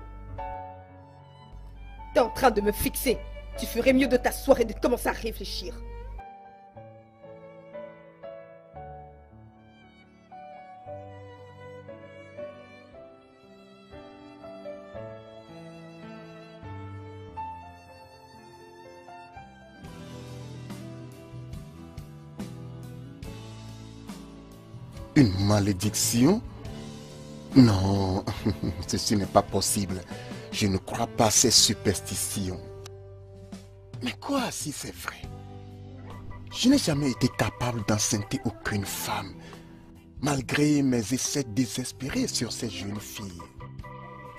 T'es en train de me fixer. Tu ferais mieux de t'asseoir et de commencer à réfléchir. Une malédiction? Non, ceci n'est pas possible. Je ne crois pas à ces superstitions. Mais quoi si c'est vrai? Je n'ai jamais été capable d'enceinte aucune femme, malgré mes essais désespérés sur ces jeunes filles.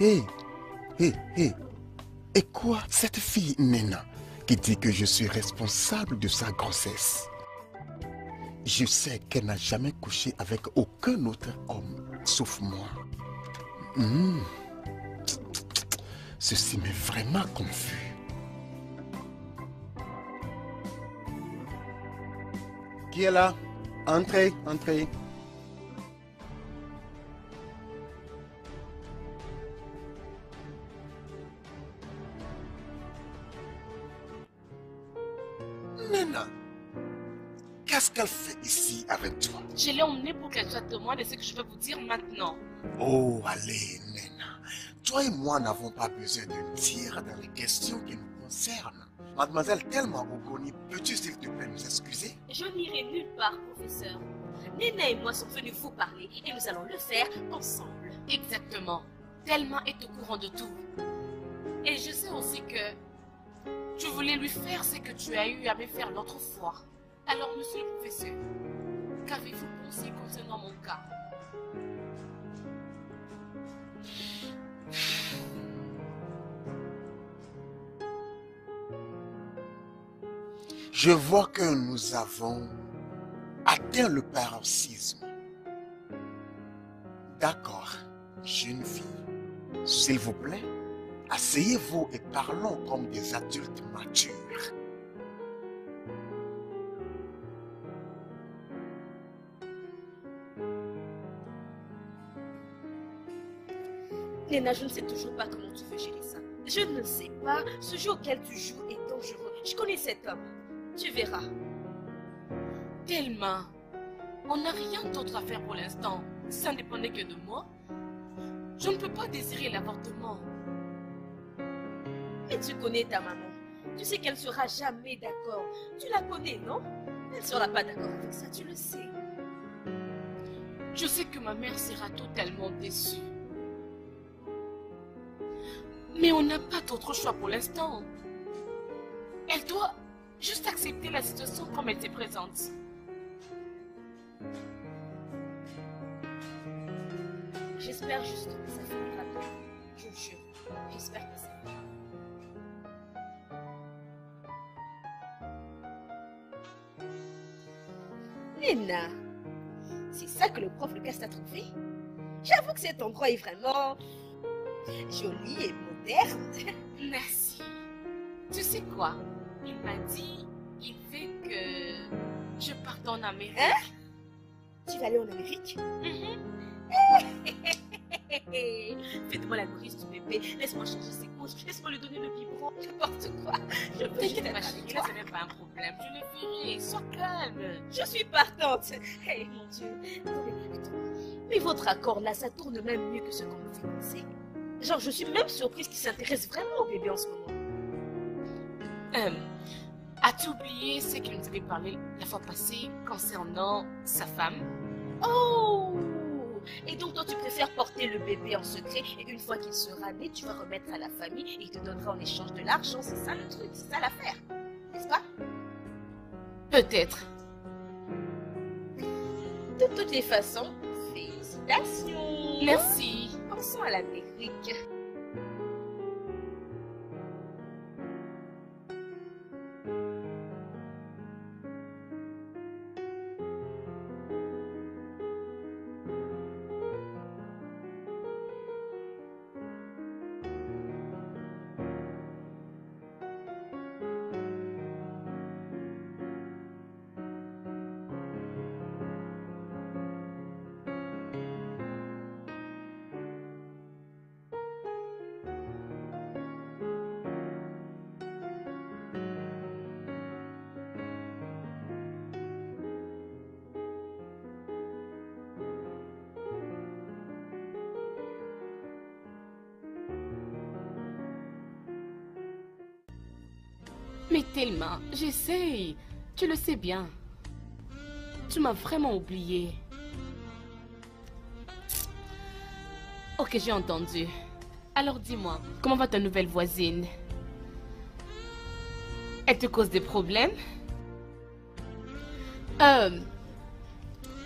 Hé, et quoi cette fille Nena qui dit que je suis responsable de sa grossesse? Je sais qu'elle n'a jamais couché avec aucun autre homme, sauf moi. Ceci m'est vraiment confus. Qui est là? Entrez, entrez. Nena, qu'est-ce qu'elle fait ici avec toi? Je l'ai emmenée pour qu'elle soit témoin de ce que je vais vous dire maintenant. Oh, allez, Nena. Toi et moi n'avons pas besoin de dire dans les questions qui nous concernent. Mademoiselle Thelma Ogoni, peux-tu s'il te plaît nous excuser? Je n'irai nulle part, professeur. Nena et moi sommes venus vous parler et nous allons le faire ensemble. Exactement. Thelma est au courant de tout. Et je sais aussi que tu voulais lui faire ce que tu as eu à me faire l'autre fois. Alors, monsieur le professeur, qu'avez-vous pensé concernant mon cas? Je vois que nous avons atteint le paroxysme. D'accord, jeune fille, s'il vous plaît, asseyez-vous et parlons comme des adultes matures. Nena, je ne sais toujours pas comment tu veux gérer ça. Je ne sais pas. Ce jeu auquel tu joues est dangereux. Je connais cet homme. Tu verras. Thelma, on n'a rien d'autre à faire pour l'instant. Ça ne dépendait que de moi. Je ne peux pas désirer l'avortement. Mais tu connais ta maman. Tu sais qu'elle ne sera jamais d'accord. Tu la connais, non? Elle ne sera pas d'accord avec ça, tu le sais. Je sais que ma mère sera totalement déçue. Mais on n'a pas d'autre choix pour l'instant. Elle doit Juste accepter la situation comme elle se présente. J'espère juste que ça finira bien. Je vous jure. J'espère que ça finira. Léna, c'est ça que le prof Lucas t'a trouvé? J'avoue que cet endroit est vraiment joli et moderne. Merci. Tu sais quoi? Il m'a dit, il veut que je parte en Amérique. Hein? Tu vas aller en Amérique? Fais-moi la nourrice du bébé. Laisse-moi changer ses couches. Laisse-moi lui donner le biberon. N'importe quoi. Je veux juste être avec toi. Ce n'est pas un problème. Je le ferai. Sois calme. Je suis partante. Hey, mon Dieu. Attendez. Mais votre accord là, ça tourne même mieux que ce qu'on me fait penser. Genre, je suis même surprise qu'il s'intéresse vraiment au bébé en ce moment. As-tu oublié ce qu'il nous avait parlé la fois passée concernant sa femme? Oh! Et donc toi tu préfères porter le bébé en secret et une fois qu'il sera né, tu vas remettre à la famille et il te donnera en échange de l'argent. C'est ça le truc, c'est ça l'affaire. N'est-ce pas? Peut-être. De toutes les façons, félicitations. Merci. Pensons à l'Amérique. Mais tellement, j'essaye. Tu le sais bien. Tu m'as vraiment oublié. Ok, j'ai entendu. Alors dis-moi, comment va ta nouvelle voisine? Elle te cause des problèmes?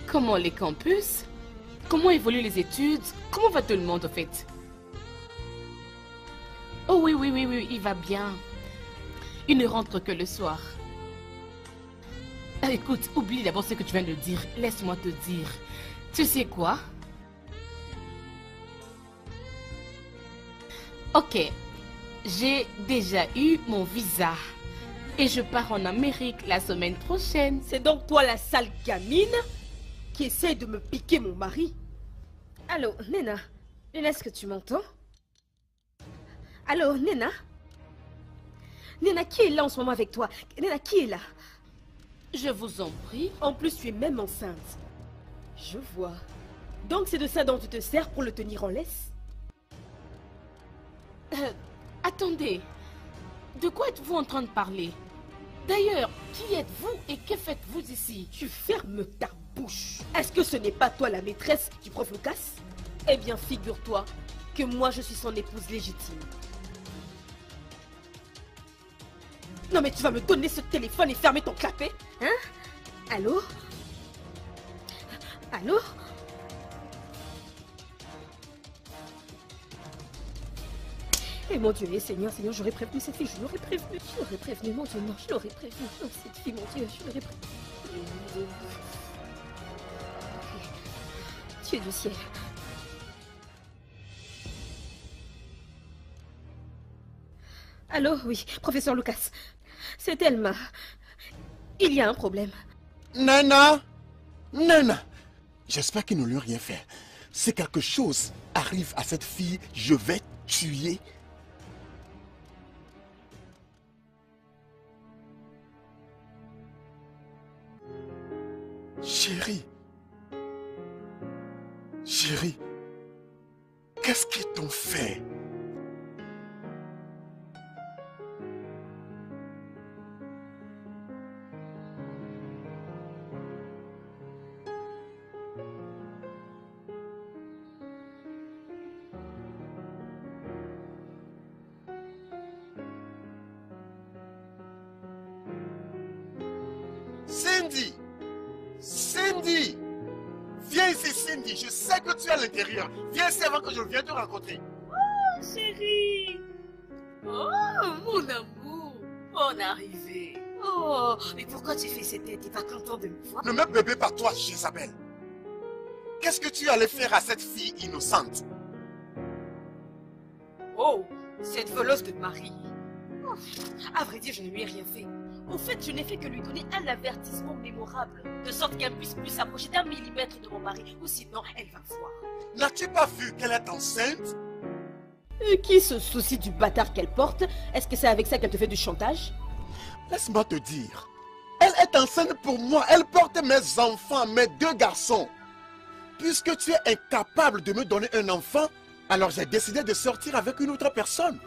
Comment les campus? Comment évoluent les études? Comment va tout le monde au fait? Oh oui, il va bien. Il ne rentre que le soir. Écoute, oublie d'abord ce que tu viens de dire. Laisse-moi te dire. Tu sais quoi? Ok, j'ai déjà eu mon visa. Et je pars en Amérique la semaine prochaine. C'est donc toi la sale gamine qui essaie de me piquer mon mari? Allô, Nena? Nena, est-ce que tu m'entends? Allô, Nena? Nena, qui est là en ce moment avec toi? Nena, qui est là? Je vous en prie. En plus, tu es même enceinte. Je vois. Donc c'est de ça dont tu te sers pour le tenir en laisse? Attendez. De quoi êtes-vous en train de parler? D'ailleurs, qui êtes-vous et que faites-vous ici? Tu fermes ta bouche. Est-ce que ce n'est pas toi la maîtresse du prof Lucas? Eh bien, figure-toi que moi je suis son épouse légitime. Non mais tu vas me donner ce téléphone et fermer ton clapet? Hein? Allô? Allô? Eh mon Dieu, Seigneur, j'aurais prévenu cette fille, je l'aurais prévenu. Je l'aurais prévenu, mon Dieu, non, je l'aurais prévenu. Non, cette fille, mon Dieu, je l'aurais prévenu. Dieu du ciel. Allô, oui, professeur Lucas. C'est Elma. Il y a un problème. Nana! Nana! J'espère qu'ils ne lui ont rien fait. Si quelque chose arrive à cette fille, je vais tuer. Chérie. Chérie. Qu'est-ce qu'ils t'ont fait? Cindy! Cindy! Viens ici, Cindy. Je sais que tu es à l'intérieur. Viens ici avant que je vienne te rencontrer. Oh, chérie. Oh, mon amour. On est arrivé. Oh, mais pourquoi tu fais cette tête? T'es pas content de me voir? Ne me bébé pas toi, Jésabelle. Qu'est-ce que tu allais faire à cette fille innocente? Oh, cette voleuse de mari. Oh, à vrai dire, je ne lui ai rien fait. En fait, je n'ai fait que lui donner un avertissement mémorable, de sorte qu'elle puisse plus s'approcher d'un millimètre de mon mari, ou sinon elle va voir. N'as-tu pas vu qu'elle est enceinte? Qui se soucie du bâtard qu'elle porte? Est-ce que c'est avec ça qu'elle te fait du chantage? Laisse-moi te dire. Elle est enceinte pour moi. Elle porte mes enfants, mes 2 garçons. Puisque tu es incapable de me donner un enfant, alors j'ai décidé de sortir avec une autre personne.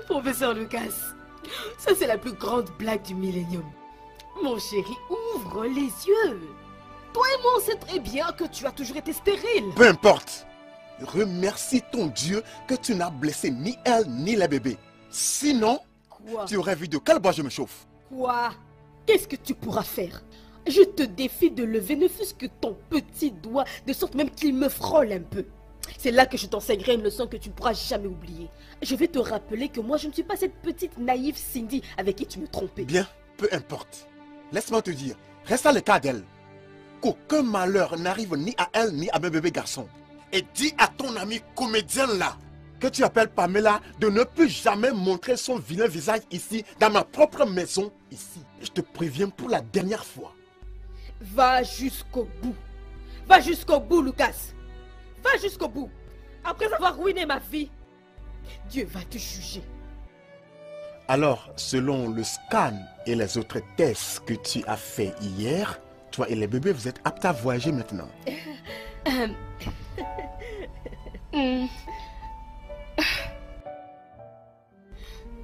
Professeur Lucas, ça c'est la plus grande blague du millénium. Mon chéri, ouvre les yeux. Toi et moi on sait très bien que tu as toujours été stérile. Peu importe. Remercie ton Dieu que tu n'as blessé ni elle ni les bébés. Sinon, Quoi? tu aurais vu de quel bois je me chauffe. Quoi? Qu'est-ce que tu pourras faire? Je te défie de lever ne fût-ce que ton petit doigt, de sorte même qu'il me frôle un peu. C'est là que je t'enseignerai une leçon que tu ne pourras jamais oublier. Je vais te rappeler que moi je ne suis pas cette petite naïve Cindy avec qui tu me trompais. Bien, peu importe. Laisse-moi te dire, reste à l'écart d'elle. Qu'aucun malheur n'arrive ni à elle ni à mes bébés garçons. Et dis à ton ami comédien là, que tu appelles Pamela, de ne plus jamais montrer son vilain visage ici, dans ma propre maison, ici. Je te préviens pour la dernière fois. Va jusqu'au bout. Va jusqu'au bout, Lucas. Va jusqu'au bout. Après avoir ruiné ma vie, Dieu va te juger. Alors, selon le scan et les autres tests que tu as fait hier, toi et les bébés, vous êtes aptes à voyager maintenant.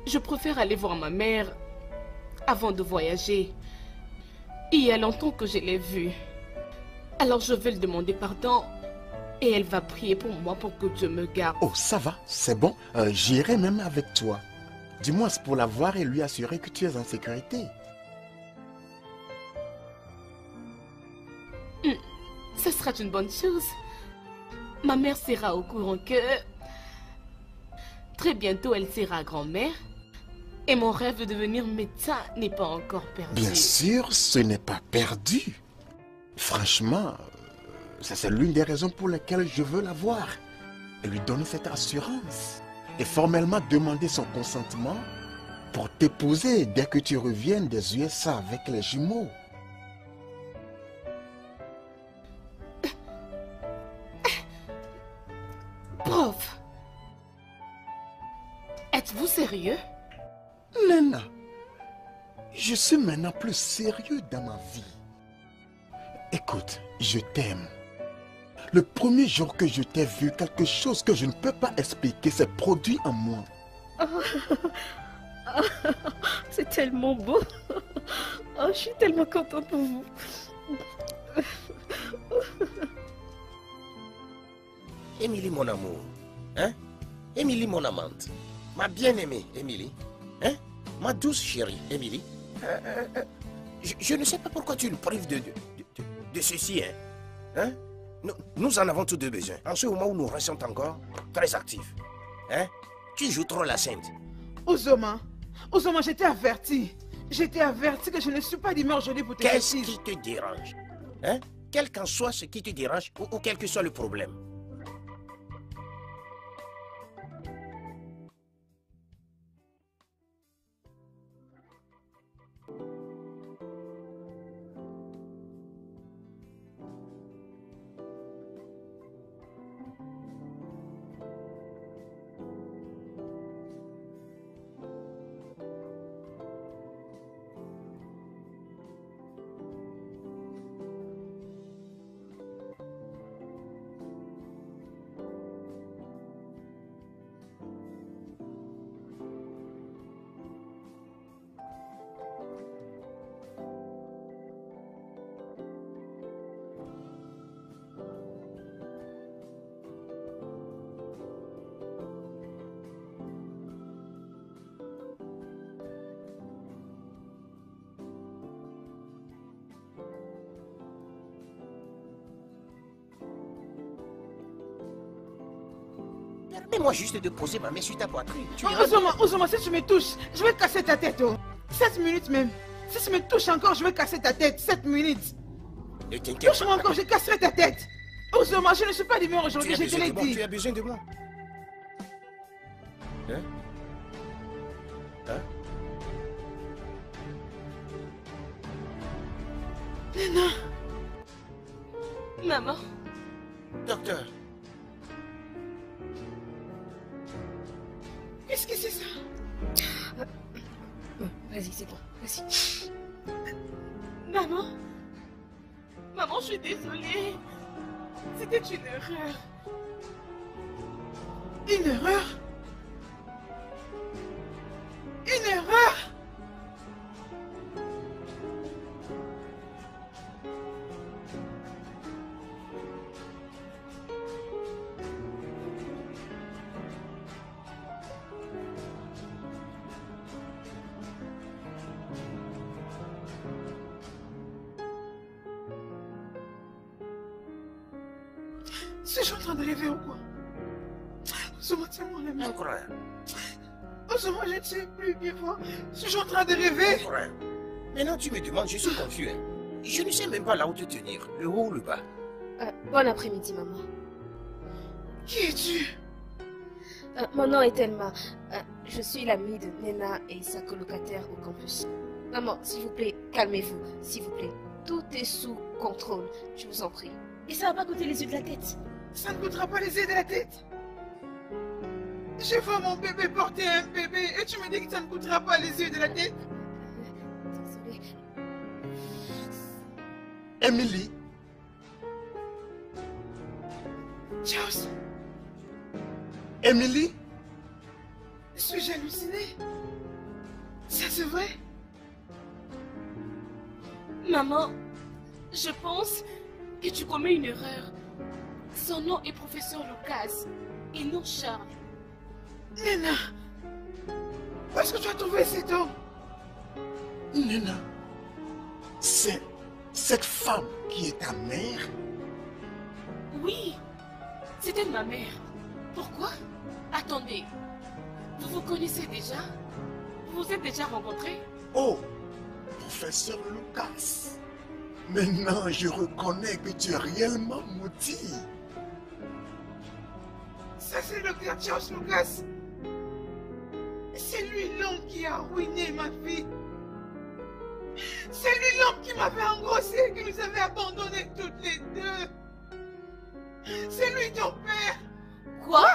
Je préfère aller voir ma mère avant de voyager. Il y a longtemps que je l'ai vue. Alors je vais lui demander pardon et elle va prier pour moi pour que Dieu me garde. Oh, ça va, c'est bon. J'irai même avec toi. Dis-moi, c'est pour la voir et lui assurer que tu es en sécurité. Ce sera une bonne chose. Ma mère sera au courant que très bientôt elle sera grand-mère. Et mon rêve de devenir médecin n'est pas encore perdu. Bien sûr, ce n'est pas perdu. Franchement, ça c'est l'une des raisons pour lesquelles je veux la voir. Et lui donner cette assurance. Et formellement demander son consentement pour t'épouser dès que tu reviennes des USA avec les jumeaux. Prof, êtes-vous sérieux? Lena, je suis maintenant plus sérieux dans ma vie. Écoute, je t'aime. Le premier jour que je t'ai vu, quelque chose que je ne peux pas expliquer s'est produit en moi. C'est tellement beau. Oh, je suis tellement contente pour vous. Émilie, mon amour. Hein? Émilie, mon amante. Ma bien-aimée, Émilie. Hein? Ma douce chérie, Émilie. Je ne sais pas pourquoi tu le prives de ceci, hein? Hein? Nous en avons tous deux besoin. En ce moment où nous restons encore très actifs. Hein? Tu joues trop la sainte. Ozoma, j'étais averti. J'étais averti que je ne suis pas d'humeur aujourd'hui pour tes Qu'est-ce bêtises. qui te dérange? Hein? Quel qu'en soit ce qui te dérange ou quel que soit le problème. Fais-moi juste de poser ma main sur ta poitrine. Tu Oh, verras. Ozoma, si tu me touches, je vais casser ta tête. Oh. 7 minutes même. Si tu me touches encore, je vais casser ta tête. 7 minutes. Ne t'inquiète Touche-moi pas. encore, je casserai ta tête. Ozoma, je ne suis pas d'humeur Tu aujourd'hui, as je te besoin l'ai de moi. dit. Tu as besoin de moi. Hein? Hein? Nena. Maman, Docteur, Qu'est-ce que c'est ça? Vas-y, c'est bon. Vas-y. maman, maman, je suis désolée. C'était une erreur. Une erreur? Une erreur? Suis-je en train de rêver ou quoi? Ozoma, tiens-moi la main. encore un. Ozoma, je ne sais plus bien voir. Suis-je en train de rêver? Encore un. Maintenant, tu me demandes, je suis confus. Hein. Je ne sais même pas là où te tenir, le haut ou le bas. Bon après-midi, maman. Qui es-tu? Mon nom est Thelma. Je suis l'amie de Nena et sa colocataire au campus. Maman, s'il vous plaît, calmez-vous. S'il vous plaît. Tout est sous contrôle. Je vous en prie. Et ça va pas coûter les yeux de la tête. Ça ne coûtera pas les yeux de la tête. Je vois mon bébé porter un bébé et tu me dis que ça ne coûtera pas les yeux de la tête. Désolée. Emily, Charles, Emily, suis-je halluciné? Ça c'est vrai? Maman, je pense que tu commets une erreur. Son nom est professeur Lucas et non Charles. Nena, où est-ce que tu as trouvé cet homme? Nena, c'est cette femme qui est ta mère? Oui, c'était ma mère. Pourquoi? Attendez, vous vous connaissez déjà? Vous vous êtes déjà rencontrés? Oh, professeur Lucas. Maintenant, je reconnais que tu es réellement maudit. Ça c'est le docteur Charles Lucas. C'est lui l'homme qui a ruiné ma vie. C'est lui l'homme qui m'avait engrossé et qui nous avait abandonnés toutes les deux. C'est lui ton père. Quoi?